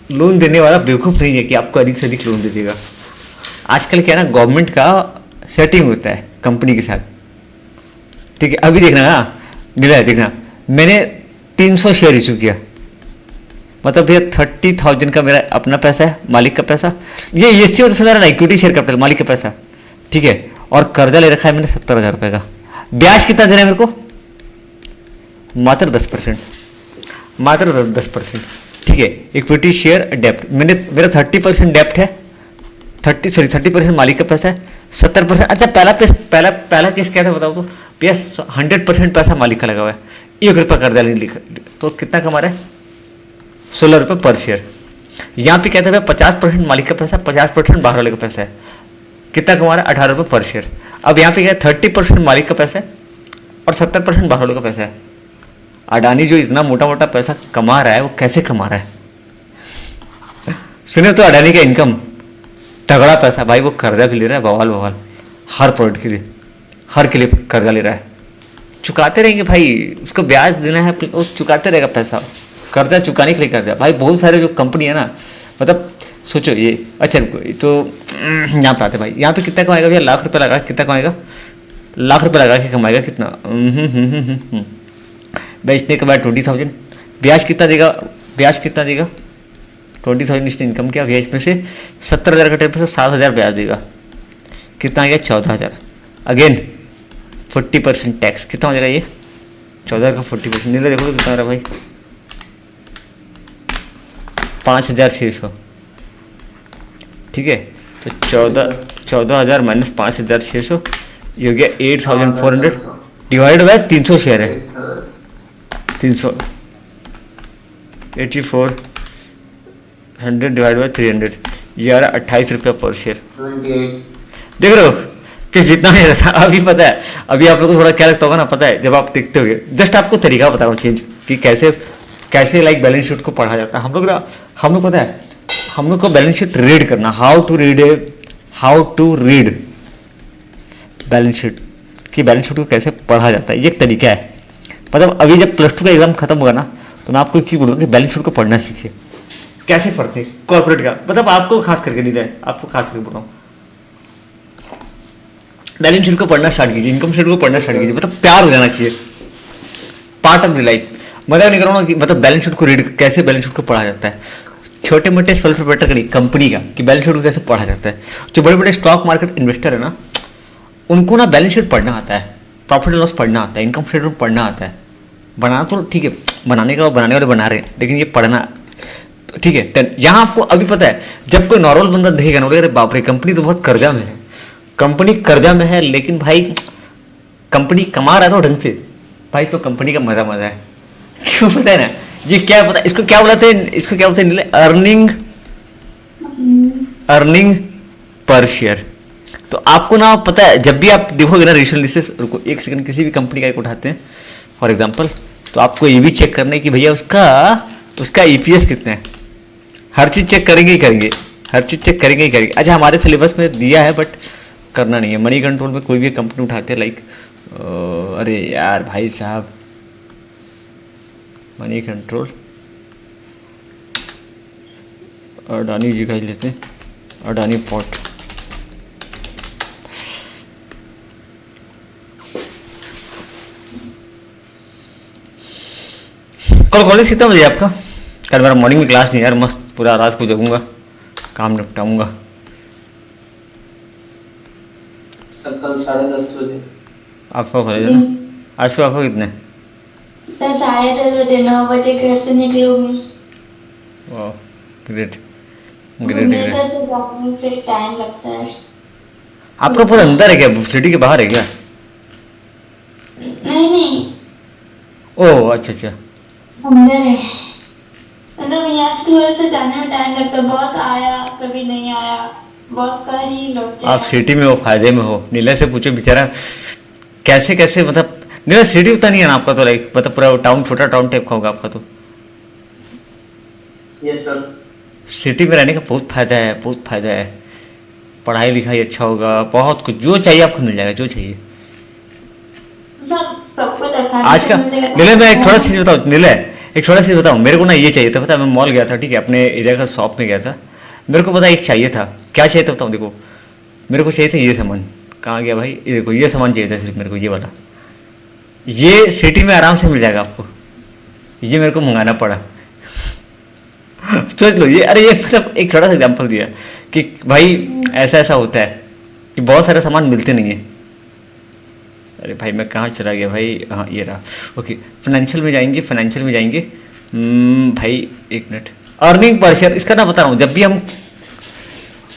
लोन देने वाला बेवकूफ़ नहीं है कि आपको अधिक से अधिक लोन दे देगा। आजकल क्या है ना, गवर्नमेंट का सेटिंग होता है कंपनी के साथ, ठीक है। अभी देखना ना नीला, देखना मैंने 300 शेयर इशू किया, मतलब भैया 30,000 का मेरा अपना पैसा है, मालिक का पैसा, ये इसी वजह से मेरा ना इक्विटी शेयर कैपिटल मालिक का पैसा, ठीक है। और कर्जा ले रखा है मैंने 70,000 रुपये का। ब्याज कितना देना है मेरे को मात्र 10%, मात्र 10%, ठीक है। इक्विटी शेयर डेप्ट मैंने, मेरा 30% डेप्ट है, 30% मालिक का पैसा है, 70%। अच्छा पहला केस क्या था बताओ तो भैया, 100% पैसा मालिक का लगा हुआ है, 1 रुपया कर्जा नहीं लिखा, तो कितना कमा रहा है 16 रुपये पर शेयर। यहाँ पे क्या था भैया 50% मालिक का पैसा, 50% बाहर वाले का पैसा है, कितना कमा रहा है 18 रुपये पर शेयर। अब यहाँ पे क्या है 30% मालिक का पैसा है और 70% बाहर वाले का पैसा है। अडानी जो इतना मोटा मोटा पैसा कमा रहा है वो कैसे कमा रहा है सुने तो अडानी का इनकम तगड़ा पैसा भाई, वो कर्जा भी ले रहा है बवाल, हर प्रोडक्ट के लिए, हर के लिए कर्जा ले रहा है, चुकाते रहेंगे भाई, उसको ब्याज देना है, वो चुकाते रहेगा पैसा, कर्जा चुकाने के लिए कर्जा भाई। बहुत सारे जो कंपनी है ना, मतलब सोचो ये, अच्छा तो यहाँ पे आते भाई, यहाँ पे कितना कमाएगा भैया, लाख रुपये लगा कितना कमाएगा, लाख रुपये लगा के कमाएगा कितना, बेचने के बाद 20,000, ब्याज कितना देगा, ब्याज कितना देगा 20,000 इसने इनकम किया भैया, इसमें से 70,000 का 10% 7,000 ब्याज देगा, कितना आ गया 14,000। अगेन 40% टैक्स, कितना हो जाएगा ये 14,000 का 40%, नीले देखो तो कितना आ रहा भाई 5,600, ठीक है। तो 14,000 माइनस 5,600, ये हो गया 8,400 डिवाइड बाय 300 शेयर है, 300 8400 डिवाइड बाय 300, ये आ रहा 28 रुपया पर शेयर। 28 देख रहे हो कि जितना नहीं रहता। अभी पता है, अभी आप लोगों को थोड़ा क्या लगता होगा ना, पता है जब आप देखते होगे, जस्ट आपको तरीका बता रहा हूँ चेंज कि कैसे लाइक बैलेंस शीट को पढ़ा जाता है। हम लोग पता है, हम लोग को बैलेंस शीट रीड करना, how to read balance sheet, कि बैलेंस शीट को कैसे पढ़ा जाता है, ये एक तरीका है। मतलब अभी जब +2 का एग्जाम खत्म होगा ना, तो मैं आपको एक चीज़ बोलूँगा कि बैलेंस शीट को पढ़ना सीखिए, कैसे पढ़ते कॉर्पोरेट का, मतलब आपको खास करके नहीं है, आपको खास करके बोल रहा हूँ, बैलेंस शीट को पढ़ना स्टार्ट कीजिए, इनकम स्टेटमेंट को पढ़ना स्टार्ट कीजिए, मतलब प्यार हो जाना चाहिए, पार्ट ऑफ द लाइफ। मतलब नहीं कर रहा हूँ कि मतलब बैलेंस शीट को रीड, कैसे बैलेंस शीट को पढ़ा जाता है, छोटे मोटे सेल्फ प्रोप्राइटर का नहीं, कंपनी का, कि बैलेंस शीट को कैसे पढ़ा जाता है। जो बड़े बड़े स्टॉक मार्केट इन्वेस्टर है ना, उनको ना बैलेंस शीट पढ़ना आता है, प्रॉफिट एंड लॉस पढ़ना आता है, इनकम स्टेटमेंट पढ़ना आता है। बनाना तो ठीक है, बनाने वाले बना रहे हैं, लेकिन ये पढ़ना तो ठीक है। यहाँ आपको अभी पता है, जब कोई नॉर्मल बंदा देखेगा ना, अरे बाप रे कंपनी तो बहुत कर्जा में है, कंपनी कर्जा में है, लेकिन भाई कंपनी कमा रहा है तो ढंग से, भाई तो कंपनी का मजा है। क्यों पता है ना, ये क्या पता है, इसको क्या बोलते हैं, अर्निंग पर शेयर। तो आपको ना पता है, जब भी आप देखोगे ना रेशियो एनालिसिस, रुको एक सेकंड, किसी भी कंपनी का एक उठाते हैं फॉर एग्जांपल, तो आपको ये भी चेक करना है कि भैया उसका ईपीएस कितना है, हर चीज़ चेक करेंगे ही करेंगे, हर चीज़ चेक करेंगे ही करेंगे। अच्छा हमारे सिलेबस में दिया है बट करना नहीं है। मनी कंट्रोल में कोई भी कंपनी उठाते हैं लाइक अरे यार भाई साहब, मनी कंट्रोल अडानी जी का ही लेते हैं, अडानी पोर्ट। कल कॉलेज कितना बजे आपका? कल मेरा मॉर्निंग में क्लास नहीं यार, मस्त पूरा रात को जगूंगा, काम निपटाऊंगा। सर कल 10:30 बजे। आपका कॉलेज है ना? आज सुबह आपका कितने? सर 10:30 बजे 9 बजे घर से निकलूंगी। वाह ग्रेट ग्रेट मुझे ग्रेट। सर से जाने से टाइम लगता है। आपका पूरा अंदर है क्या, सिटी के बाहर है क्या? नहीं ओह अच्छा अच्छा। अंदर है। मतलब यहाँ से थोड़ा सा जाने में टाइम लगता है, बहुत आया कभी नहीं आया, बहुत कर ही लोग। आप सिटी में हो, फायदे में हो। नीला से पूछो बेचारा कैसे कैसे, मतलब नीला सिटी उतना नहीं है ना आपका तो, लाइक मतलब पूरा टाउन, छोटा टाउन टाइप का होगा आपका तो। Yes sir. सिटी में रहने का बहुत फायदा है, बहुत फायदा है। पढ़ाई लिखाई अच्छा होगा, बहुत कुछ जो चाहिए आपको मिल जाएगा, जो चाहिए। सब कुछ आसानी आज से का मिल जाएगा। नीले मैं एक थोड़ा सी चीज़ बताऊँ, नीले एक थोड़ा सी बताऊँ, मेरे को ना ये चाहिए था, पता है मैं मॉल गया था, ठीक है, अपने एरिया का शॉप में गया था। मेरे को पता एक चाहिए था, क्या चाहिए था बताऊँ, देखो मेरे को चाहिए था ये सामान। कहाँ गया भाई, ये देखो ये सामान चाहिए था सिर्फ मेरे को, ये वाला। ये सिटी में आराम से मिल जाएगा आपको, ये मेरे को मंगाना पड़ा। सोच लो ये, अरे ये मतलब एक छोटा सा एग्जाम्पल दिया कि भाई ऐसा ऐसा होता है कि बहुत सारे सामान मिलते नहीं है। अरे भाई मैं कहाँ चला गया भाई, हाँ ये रहा। ओके फाइनेंशियल में जाएंगे, फाइनेंशियल में जाएंगे। भाई एक मिनट, अर्निंग पर शेयर इसका ना बता रहा हूँ। जब भी हम,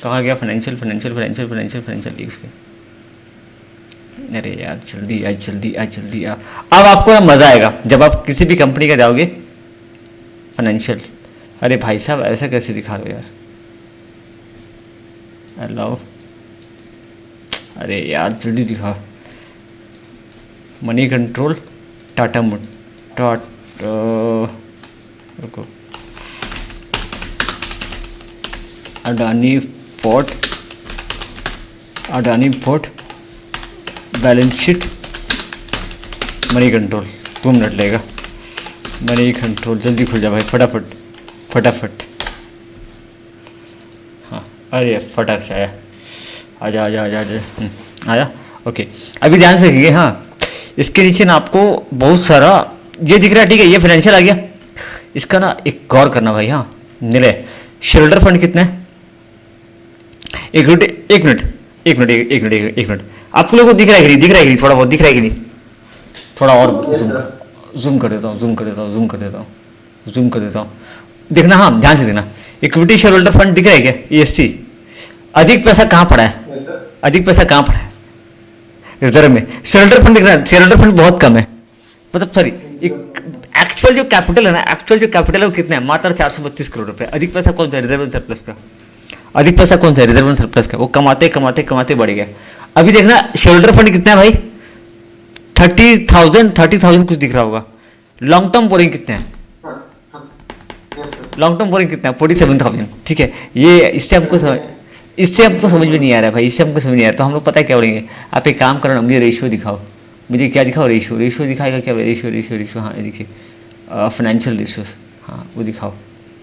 कहाँ गया financial financial financial financial financial इसके, अरे यार जल्दी आ जल्दी आ जल्दी आ। अब आपको ना मज़ा आएगा जब आप किसी भी कंपनी का जाओगे। फाइनेंशियल, अरे भाई साहब ऐसा कैसे दिखा दो यार, अलाउ, अरे यार जल्दी दिखा। मनी कंट्रोल, टाटा रुको, Adani port, Adani port, balance sheet, money control. 2 minute लेगा। मनी कंट्रोल जल्दी खुल जा भाई, फटाफट फटाफट। हाँ अरे फटाक से आया, आजा आजा आजा आजा, आया। ओके अभी ध्यान से देखिए। हाँ इसके नीचे ना आपको बहुत सारा ये दिख रहा है, ठीक है, ये फाइनेंशियल आ गया। इसका ना एक गौर करना भाई। हाँ नीले शोल्डर फंड कितने हैं? एक मिनट एक मिनट एक मिनट एक मिनट एक मिनट, आप लोगों को दिख रहा है कि नहीं, दिख रहा है कि नहीं, थोड़ा बहुत दिख रहा है कि नहीं? थोड़ा और जूम कर देता हूँ, जूम कर देता हूँ, जूम कर देता हूँ, जूम कर देता हूँ, देखना। हाँ ध्यान से देखना। इक्विटी शेयर होल्डर फंड दिख रहा है क्या, ESC? अधिक पैसा कहाँ पड़ा है, अधिक पैसा कहाँ पड़ा है? रिजर्व में। शेयर होल्डर फंड दिख रहा है, शेयर होल्डर फंड बहुत कम है, मतलब सॉरी एक्चुअल जो कैपिटल है ना, एक्चुअल जो कैपिटल है वो कितना है, मात्र 432 करोड़ रुपए। अधिक पैसा कौन सा, रिजर्व एंड सरप्लस का। अधिक पैसा कौन सा है, रिजर्व एंड सरप्लस का। वो कमाते कमाते कमाते बढ़ गया। अभी देखना शेयर होल्डर फंड कितना है भाई, 30,000 कुछ दिख रहा होगा। लॉन्ग टर्म बोरिंग कितने हैं, लॉन्ग टर्म बोरिंग कितना है, 47,000, ठीक है। ये इससे हमको समझ में नहीं आ रहा है भाई, इससे हमको समझ नहीं आ रहा। तो हम लोग पता है क्या बोलेंगे, आप एक काम करो ना, मुझे रेशियो दिखाओ। मुझे क्या दिखाओ, रेशियो। रेशियो दिखाएगा क्या, रेशियो रेशियो रेशियो, हाँ ये देखिए फाइनेंशियल रेशियोज, हाँ वो दिखाओ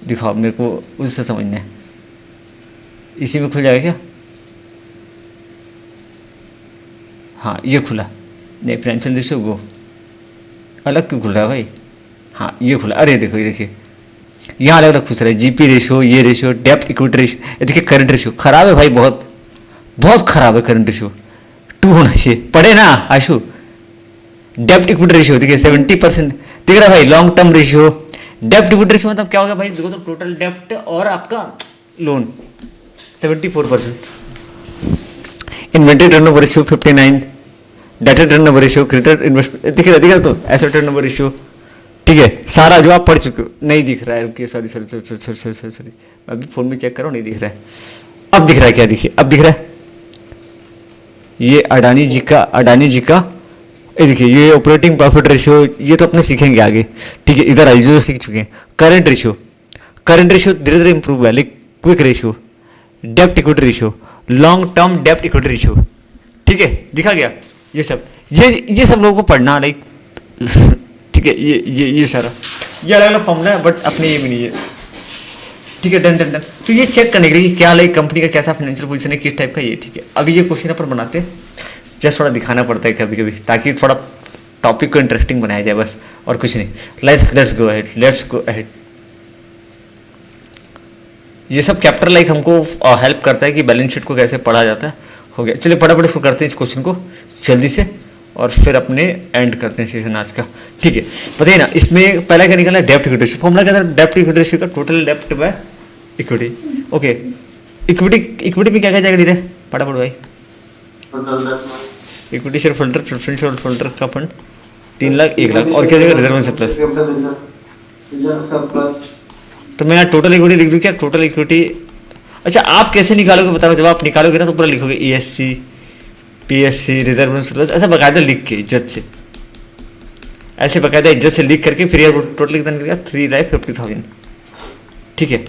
दिखाओ, मेरे को उससे समझना है। इसी में खुल जाएगा क्या, हाँ ये खुला। नहीं फाइनेंशियल रेशियो गो, अलग क्यों खुल रहा है भाई, हाँ ये खुला। अरे देखो ये देखिए यहाँ अलग अलग खुश रहा है, GP रेशियो, ये रेशियो, डेप्ट इक्विटी रेशियो। ये देखिए करंट रेशियो खराब है भाई, बहुत बहुत खराब है करंट रेशियो, 2 होना चाहिए। पढ़े ना आशु, डेप्ट इक्विटी रेशियो देखिए 70% दिख रहा है भाई। लॉन्ग टर्म रेशियो, डेप्ट इक्विटी रेशियो मतलब क्या होगा भाई, देखो तो टोटल डेप्ट और आपका loan 74%। Inventory turnover ratio 59, data turnover ratio, credit investment दिख रहा तो एसेट टर्नओवर रेशियो, ठीक है। सारा जो आप पढ़ चुके हो, नहीं दिख रहा है, रुकिए sorry sorry sorry sorry sorry sorry, अभी फोन में चेक करो, नहीं दिख रहा है। अब दिख रहा है क्या, देखिए अब दिख रहा है। ये अडानी जी का ये देखिए, ये ऑपरेटिंग प्रॉफिट रेशियो, ये तो अपने सीखेंगे आगे, ठीक है। इधर आइए जो सीख चुके हैं। करंट रेशियो, करंट रेशियो धीरे धीरे इंप्रूव हुआ है, लाइक क्विक रेशियो, डेप्ट इक्विटी रेशियो, लॉन्ग टर्म डेप्ट इक्विटी रेशियो, ठीक है, दिखा गया ये सब लोगों को पढ़ना, लाइक ठीक है, ये सारा ये अलग अलग फॉर्मूला है, बट अपने ये भी नहीं है, ठीक है, डन डन डन। तो ये चेक करने के लिए कि क्या लाइक कंपनी का कैसा फाइनेंशियल पोजीशन है, किस टाइप का, ये ठीक है। अभी ये क्वेश्चन पर बनाते हैं, जस्ट थोड़ा दिखाना पड़ता है कभी कभी, ताकि थोड़ा टॉपिक को इंटरेस्टिंग बनाया जाए बस, और कुछ नहीं। Let's go ahead. ये सब चैप्टर लाइक हमको हेल्प करता है कि बैलेंस शीट को कैसे पढ़ा जाता है। हो गया, चलिए फटाफट इसको करते हैं, इस क्वेश्चन को जल्दी से, और फिर अपने एंड करते हैं सेशन आज का, ठीक है। बताइए ना, इसमें पहला क्या निकला है, डेप्ट इक्विटी रेशियो। फॉर्मूला क्या था, डेप्ट इक्विटी रेशियो का टोटल डेप्ट बाय इक्विटी। ओके, इक्विटी में क्या क्या जाएगा धीरे फटाफट भाई। टोटल डेप्ट equity share holder, preferential holder का फंड 3 लाख 1 लाख, और क्या जाएगा, रिजर्व सरप्लस। Reserve surplus. तो मैं यहाँ टोटल इक्विटी लिख दूँ क्या, टोटल इक्विटी। अच्छा, आप कैसे निकालोगे बताओ, जब आप निकालोगे ना तो पूरा लिखोगे ESC PSC रिजर्व सरप्लस, ऐसा बाकायदा लिख के इज्जत से, ऐसे बाकायदा इज्जत से लिख करके फिर यार टोटल कितना निकलेगा, 3,50,000, ठीक है।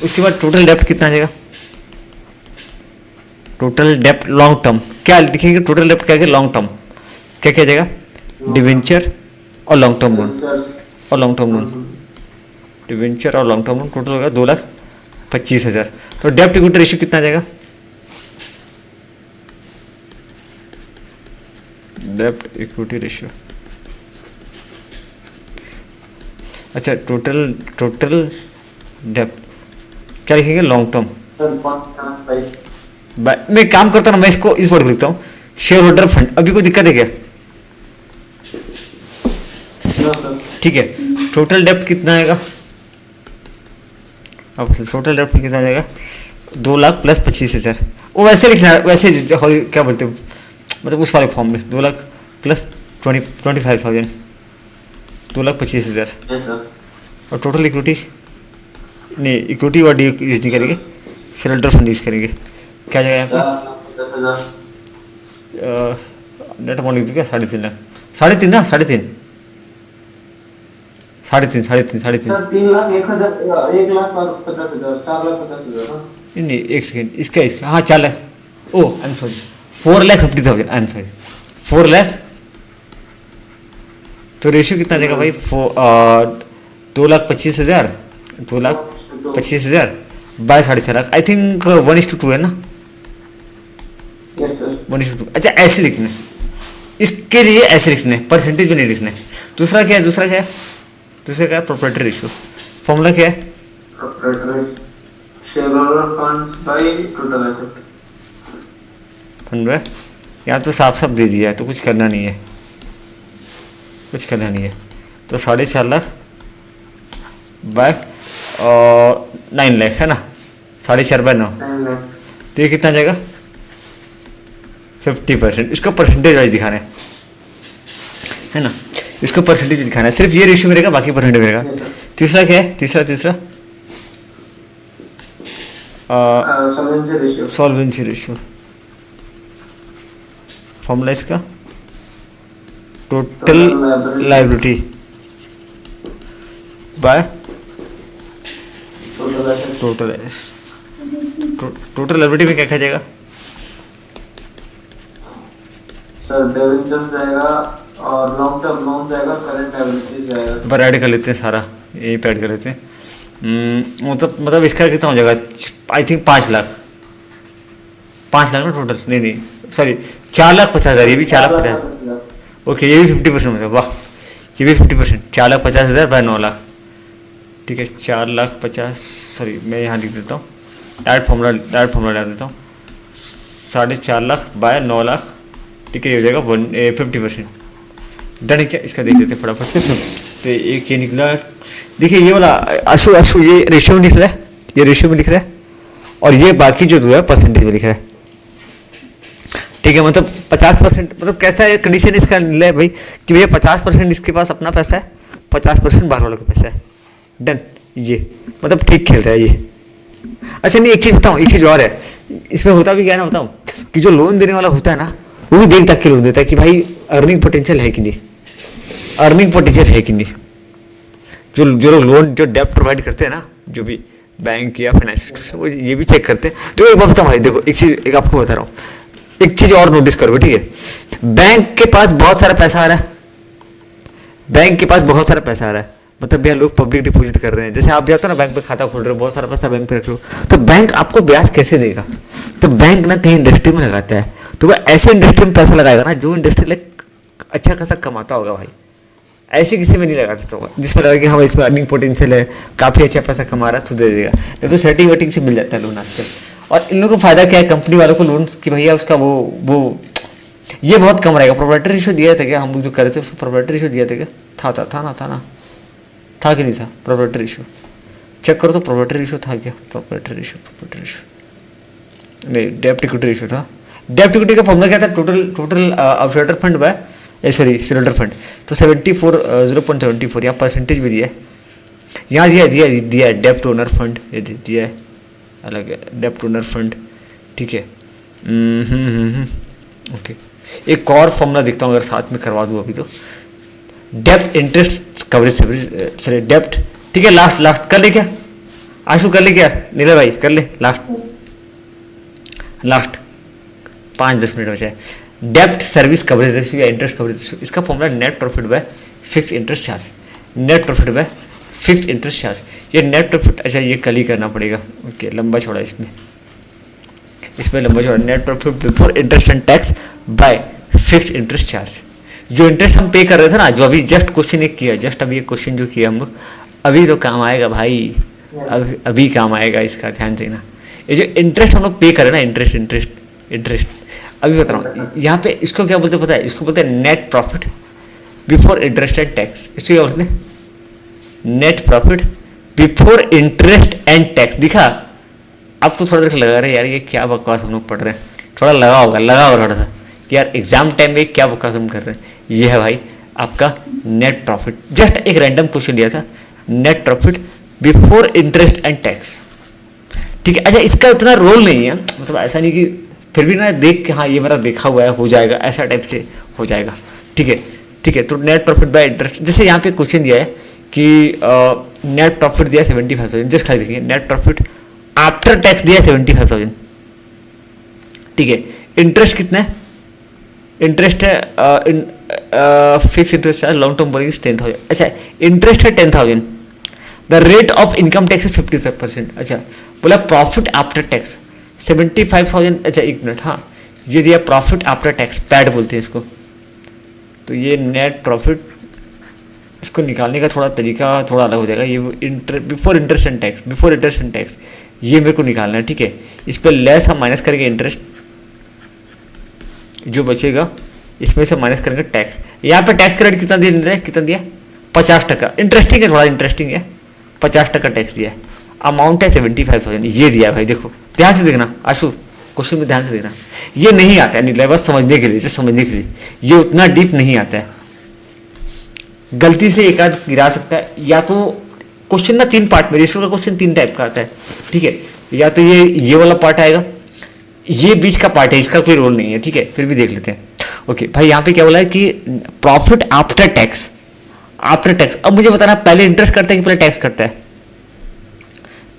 उसके बाद टोटल डेप्ट कितना आ जाएगा, टोटल डेप्ट लॉन्ग टर्म क्या लिखेंगे, टोटल डेप्ट क्या लॉन्ग टर्म क्या क्या जाएगा, डिवेंचर और लॉन्ग टर्म लोन, डिवेंचर और लॉन्ग टर्म लोन टोटल होगा 2,25,000। तो डेप्ट इक्विटी रेशियो कितना आ जाएगा, डेप्ट इक्विटी रेशियो, अच्छा टोटल डेप्ट क्या लिखेंगे, लॉन्ग टर्म। मैं काम करता हूँ ना, मैं इसको इस वर्ड को लिखता हूँ, शेयर होल्डर फंड। अभी कोई दिक्कत है क्या, ठीक है। टोटल डेप्ट कितना आएगा, अब टोटल डेप्ट कितना आ जाएगा, 2 लाख प्लस 25,000। वो वैसे लिखना है, वैसे क्या बोलते हैं, मतलब उस वाले फॉर्म में 2 लाख प्लस 25,000, 2,25,000। और टोटल इक्विटी नहीं, इक्विटी और डी यूज नहीं करेंगे, शेयर होल्डर फंड यूज करेंगे। क्या जाएगा यहाँ पे, नेट अमाउंट लिख दूँ क्या, 3.5 लाख, 3.5 ना, 3.5 नहीं, एक सेकेंड, इसका हाँ 4 lakh, oh I am sorry 4,50,000, I am sorry 4 lakh. तो रेशियो कितना देगा भाई, 2,25,000 2,25,000 बाय 4.5 लाख, आई थिंक 1:2 है ना, 1:2। अच्छा ऐसे लिखना है, इसके लिए ऐसे लिखना है, परसेंटेज में नहीं लिखना है। दूसरा क्या है प्रोप्राइटरी रेशियो। फॉर्मूला क्या है, फंड है, यहाँ तो साफ दे दिया है, तो कुछ करना नहीं है, तो 4.5 लाख बाय 9 लाख है ना, 4.5 बाय 9, तो ये कितना जाएगा, 50%। इसको परसेंटेज वाइज दिखाना है ना, इसको परसेंटेज दिखाना है, सिर्फ ये रेशियो मिलेगा, बाकी परसेंटेज मिलेगा। तीसरा क्या है, तीसरा सॉल्वेंसी रेशियो। फॉर्मूला इसका total liability by total liability में क्या कहा जाएगा, सर डिवेंचर जाएगा और लॉन्ग टर्म लोन जाएगा, करंट लायबिलिटी जाएगा। पर ऐड कर लेते हैं, सारा यही पे ऐड कर लेते हैं। मतलब इसका कितना हो जाएगा, आई थिंक 5 लाख ना टोटल, नहीं सॉरी 4,50,000, ये भी 4,50,000। ओके, ये भी 50% होता है, वाह ये भी 50%, 4,50,000 बाय 9 लाख, ठीक है। 4,50,000 सॉरी मैं यहाँ लिख देता हूँ, डायरेक्ट फॉर्मूला डाल देता हूँ, 4.5 लाख बाय 9 लाख, ठीक है, ये हो जाएगा 50%। डन है क्या, इसका देख लेते हैं फटाफट से। तो एक ये निकला, देखिए ये वाला अशु ये रेशियो में लिख रहा है, और ये बाकी जो 2 है परसेंटेज में लिख रहा है, ठीक है। मतलब 50%, मतलब कैसा है कंडीशन इसका है भाई कि भैया 50% इसके पास अपना पैसा है, 50% बाहर वालों का पैसा है। डन, ये मतलब ठीक खेल रहा है ये। अच्छा नहीं, एक चीज़ बताऊँ, एक चीज़ और है इसमें, होता भी क्या है ना, बताऊँ कि जो लोन देने वाला होता है ना, वो भी देख तक के लोन देता है कि भाई अर्निंग पोटेंशियल है कि नहीं, जो लोग लोन जो डेप्ट प्रोवाइड करते हैं ना, जो भी बैंक या फाइनेंशियल इंस्टीट्यूशन वो ये भी चेक करते हैं। तो एक बात बताऊँ भाई, देखो एक चीज़ एक आपको बता रहा हूँ, एक चीज़ और नोटिस करो, ठीक है। बैंक के पास बहुत सारा पैसा आ रहा है, बैंक के पास बहुत सारा पैसा आ रहा है, मतलब भैया लोग पब्लिक डिपॉजिट कर रहे हैं। जैसे आप जाते हो ना बैंक पे खाता खोल रहे हो, बहुत सारा पैसा बैंक पे रख रहे हो, तो बैंक आपको ब्याज कैसे देगा? तो बैंक ना कहीं इंडस्ट्री में लगाता है, तो वह ऐसे इंडस्ट्री में पैसा लगाएगा ना जो इंडस्ट्री लाइक अच्छा खासा कमाता होगा भाई। ऐसे किसी में नहीं लगा सकता होगा जिसमें लगा कि हाँ इसमें अर्निंग पोटेंशियल है, काफ़ी अच्छा पैसा कमा रहा है तो दे देगा, नहीं तो सेटिंग वेटिंग से मिल जाता है लोन आजकल। और इन लोगों को फायदा क्या है कंपनी वालों को लोन कि भैया उसका वो ये बहुत कम रहेगा। प्रोप्राइटरी रेशियो दिया था क्या हम लोग जो कर रहे थे, उसको प्रोप्राइटरी रेशियो दिया था क्या? था कि नहीं था प्रोप्राइटरी रेशियो? चेक करो तो प्रोप्राइटरी रेशियो था क्या? प्रोप्राइटरी रेशियो नहीं, डेब्ट इक्विटी रेशियो था। डेब्ट इक्विटी का फॉर्मूला क्या था? Total outsider fund by shareholder fund. तो 0.74 यहाँ परसेंटेज भी दिया है, यहाँ दिया है डेब्ट ओनर फंड, ये दिया है अलग है डेब्ट ओनर फंड, ठीक है। ओके, एक और फॉर्मूला देखता हूँ अगर साथ में करवा दूँ अभी तो। डेब्ट इंटरेस्ट कवरेज सॉरी डेब्ट, ठीक है। लास्ट कर ले क्या आशु, कर ले क्या नीला भाई, कर ले लास्ट 5-10 मिनट बचा है। डेब्ट सर्विस कवरेज रेशियो या इंटरेस्ट कवरेज रेशियो, इसका formula net profit by fix interest charge. Net profit by fix interest charge, ये नेट प्रॉफिट, अच्छा ये कल ही करना पड़ेगा। ओके, लंबा चौड़ा इसमें लंबा चौड़ा। Net profit before interest and tax by fix interest charge. जो इंटरेस्ट हम पे कर रहे थे ना, जो अभी जस्ट क्वेश्चन एक किया, जस्ट अभी एक क्वेश्चन जो किया हम लोग, अभी तो काम आएगा भाई, अभी काम आएगा इसका, ध्यान देना। ये जो इंटरेस्ट हम लोग पे करें ना, इंटरेस्ट अभी बता रहा हूँ, यहाँ पे इसको क्या बोलते पता है? इसको बोलते हैं net profit before interest and tax. इसको क्या बोलते हैं? Net profit before interest and tax. दिखा आपको थोड़ा देर लगा रहा है यार ये क्या बकवास हम लोग पढ़ रहे हैं, थोड़ा लगा होगा थोड़ा सा कि यार एग्जाम टाइम में क्या बकवास हम कर रहे हैं। ये है भाई आपका नेट प्रॉफिट। जस्ट एक रैंडम क्वेश्चन दिया था, net profit before interest and tax, ठीक है। अच्छा, इसका उतना रोल नहीं है, मतलब ऐसा नहीं कि फिर भी ना देख के हाँ ये मेरा देखा हुआ है हो जाएगा, ऐसा टाइप से हो जाएगा, ठीक है। तो नेट प्रॉफिट बाय इंटरेस्ट, जैसे यहाँ पे क्वेश्चन दिया है कि नेट प्रॉफिट दिया 75,000, जस्ट खाली देखिए नेट प्रॉफिट आफ्टर टैक्स दिया 75,000, ठीक है। इंटरेस्ट कितना है? इंटरेस्ट है फिक्स इंटरेस्ट है, लॉन्ग टर्म बोरिंग 10,000। अच्छा, इंटरेस्ट है 10,000, the rate of income tax is 57%। अच्छा, बोला प्रॉफिट आफ्टर टैक्स 75,000। अच्छा एक मिनट, हाँ ये दिया प्रॉफिट आफ्टर टैक्स, पैड बोलते हैं इसको। तो ये नेट प्रॉफिट, इसको निकालने का थोड़ा तरीका थोड़ा अलग हो जाएगा। ये बिफोर इंटरेस्ट एंड टैक्स ये मेरे को निकालना है, ठीक है। इस पर लेस हम माइनस करेंगे इंटरेस्ट, जो बचेगा इसमें से माइनस करेंगे टैक्स। यहाँ पे टैक्स क्रेडिट कितना दिया? 50%। इंटरेस्टिंग है, थोड़ा इंटरेस्टिंग है। 50% टैक्स दिया है, अमाउंट है 75,000, ये दिया है भाई। देखो ध्यान से देखना आशु, क्वेश्चन में ध्यान से देखना, ये नहीं आता है नहीं, बस समझने के लिए, ये उतना डीप नहीं आता है। गलती से एक आध गिरा सकता है, या तो क्वेश्चन ना 3 पार्ट में, रेशियो का क्वेश्चन 3 टाइप का आता है, ठीक है। या तो ये वाला पार्ट आएगा, ये बीच का पार्ट है, इसका कोई रोल नहीं है, ठीक है। फिर भी देख लेते हैं। ओके भाई, यहाँ पे क्या बोला है कि प्रॉफिट आफ्टर टैक्स। अब मुझे बताना पहले इंटरेस्ट करता है कि पहले टैक्स करता है?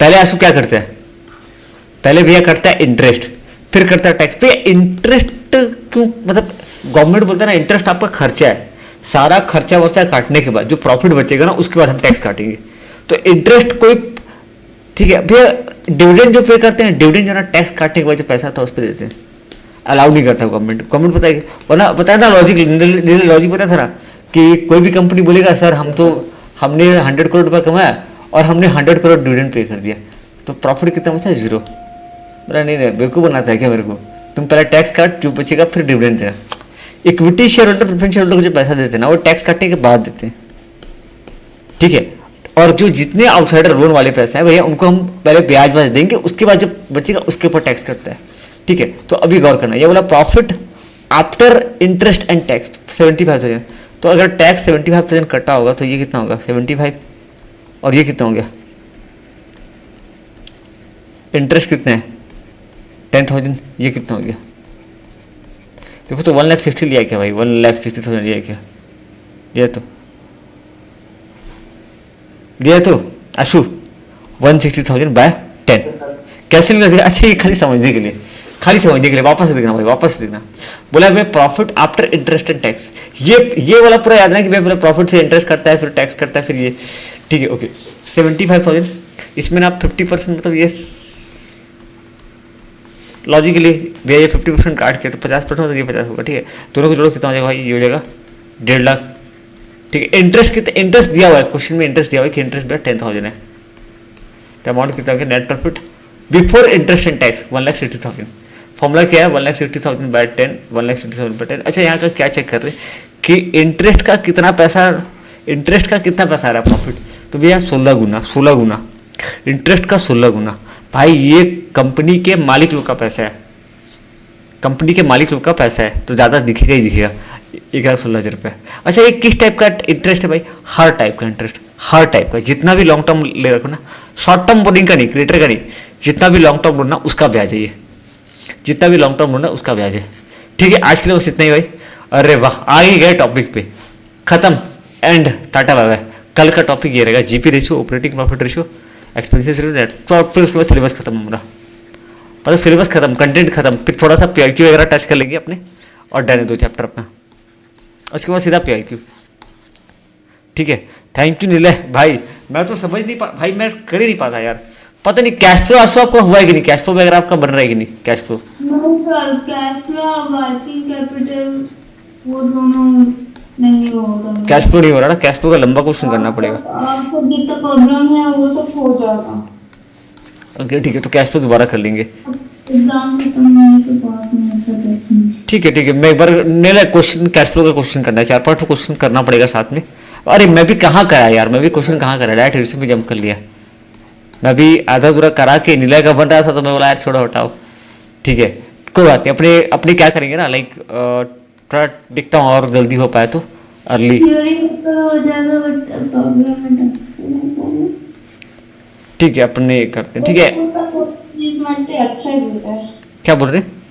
पहले आंसू क्या करता है? पहले भैया करता है इंटरेस्ट, फिर करता है टैक्स। भैया इंटरेस्ट क्यों? मतलब गवर्नमेंट बोलता है ना इंटरेस्ट आपका खर्चा है, सारा खर्चा वर्चा काटने के बाद जो प्रॉफिट बचेगा ना उसके बाद हम टैक्स काटेंगे। तो इंटरेस्ट कोई, ठीक है भैया। डिविडेंड जो पे करते हैं, डिविडेंड जो ना टैक्स काटने के बाद जो पैसा था उस पर देते हैं, अलाउ नहीं करता गवर्नमेंट पता है, वरना बताया था लॉजिक पता था ना कि कोई भी कंपनी बोलेगा सर हमने 100 करोड़ रुपया कमाया और हमने 100 करोड़ डिविडेंड पे कर दिया, तो प्रॉफिट कितना बचा? 0। बोला नहीं बेवकूफ़ बनाता है क्या मेरे को? तुम पहले टैक्स काट जो बचेगा फिर डिविडेंड देना। Equity share holder, preference share holder को जो पैसा देते हैं ना वो टैक्स काटने के बाद देते हैं, ठीक है। और जो जितने आउटसाइडर लोन वाले पैसे हैं भैया उनको हम पहले ब्याज देंगे, उसके बाद जब बचेगा उसके ऊपर टैक्स करता है, ठीक है। तो अभी गौर करना, ये बोला profit after interest and tax 75,000। तो अगर टैक्स 75,000 कटा होगा तो ये कितना होगा? 75, और ये कितना हो गया? इंटरेस्ट कितने हैं? 10,000। ये कितना हो गया? देखो तो 1,60,000 लिया क्या भाई? 1,60,000 लिया क्या? लिया तो आशु 160,000 बाय 10 कैसे निकलेगा? अच्छा ये खाली समझने के लिए वापस से देखना भाई, वापस से देखना। बोला मैं profit after interest and tax, ये वाला पूरा याद रखना कि भाई प्रॉफिट से इंटरेस्ट करता है, फिर टैक्स करता है, फिर ये, ठीक है ओके। 75,000 इसमें ना आप 50% मतलब ये लॉजिकली भैया ये 50% काट के तो 50% तो ये 50 होगा, ठीक है। दोनों को जोड़ो कितना हो जाएगा भाई? ये हो जाएगा 1.5 लाख, ठीक है। इंटरेस्ट कितना? इंटरेस्ट दिया हुआ है क्वेश्चन में, इंटरेस्ट दिया हुआ है कि इंटरेस्ट भैया 10,000 है। तो अमाउंट कितना होगा? Net profit before interest and tax 1,60,000। Formula क्या है? 1,60,000 बाय 10, 1,60,000 बाय 10। अच्छा यहाँ का क्या चेक कर रहे हैं कि इंटरेस्ट का कितना पैसा आ रहा है प्रॉफिट? तो भैया 16 गुना इंटरेस्ट का 16 गुना। भाई ये कंपनी के मालिक लोग का पैसा है, तो ज़्यादा दिखेगा ही दिखेगा। 1,16,000 रुपये। अच्छा ये किस टाइप का इंटरेस्ट है भाई? हर टाइप का इंटरेस्ट, हर टाइप का। जितना भी लॉन्ग टर्म ले रखो ना, शॉर्ट टर्म बोर्डिंग का नहीं, क्रिएटर का नहीं, जितना भी लॉन्ग टर्म लोना उसका ब्याज है ये, ठीक है। आज के लिए बस इतना ही भाई। अरे वाह, आगे गए टॉपिक पे, खत्म, एंड, टाटा बाय बाय। कल का टॉपिक ये रहेगा GP ratio, operating profit ratio, expenses ratio, net profit. फिर उसके बाद सिलेबस खत्म हमारा, मतलब सिलेबस खत्म, कंटेंट खत्म। फिर थोड़ा सा पीआईक्यू वगैरह टच कर लेंगे अपने, और डन है 2 चैप्टर अपना। उसके बाद सीधा पीआईक्यू, ठीक है। थैंक यू नीलय भाई, मैं तो समझ नहीं भाई, मैं कर ही नहीं पाता यार। पता नहीं कैश फ्लो आपका हुआ है कि नहीं, कैश फ्लो वगैरह आपका बन रहा है कि नहीं? कैश फ्लो कैश फ्लो और वर्किंग कैपिटल वो दोनों नहीं होगा। कैश फ्लो नहीं हो रहा ना, कैश फ्लो का लंबा क्वेश्चन करना पड़ेगा। आपको जितना प्रॉब्लम है वो सब हो जाएगा। ओके ठीक है, तो कैश फ्लो दोबारा कर लेंगे, एग्जाम खत्म होने के बाद में। ठीक है। मैं एक बार नीलय क्वेश्चन, कैश फ्लो का क्वेश्चन करना है, 4-5 क्वेश्चन करना पड़ेगा साथ में। अरे मैं भी कहाँ करा यार, डायरेक्ट रिविजन भी जंप कर लिया। मैं भी आधा अधूरा करा के नीलय का बन रहा था, तो मैं बोला यार छोड़ो हटाओ, ठीक है कोई बात नहीं। अपने क्या करेंगे ना, लाइक थोड़ा दिखता हूँ और जल्दी हो पाए तो अर्ली, थ्योरी पेपर हो जाएगा बट प्रॉब्लम है। ठीक है अपने करते हैं, ठीक है। अच्छा ही होता है। क्या बोल रहे हैं?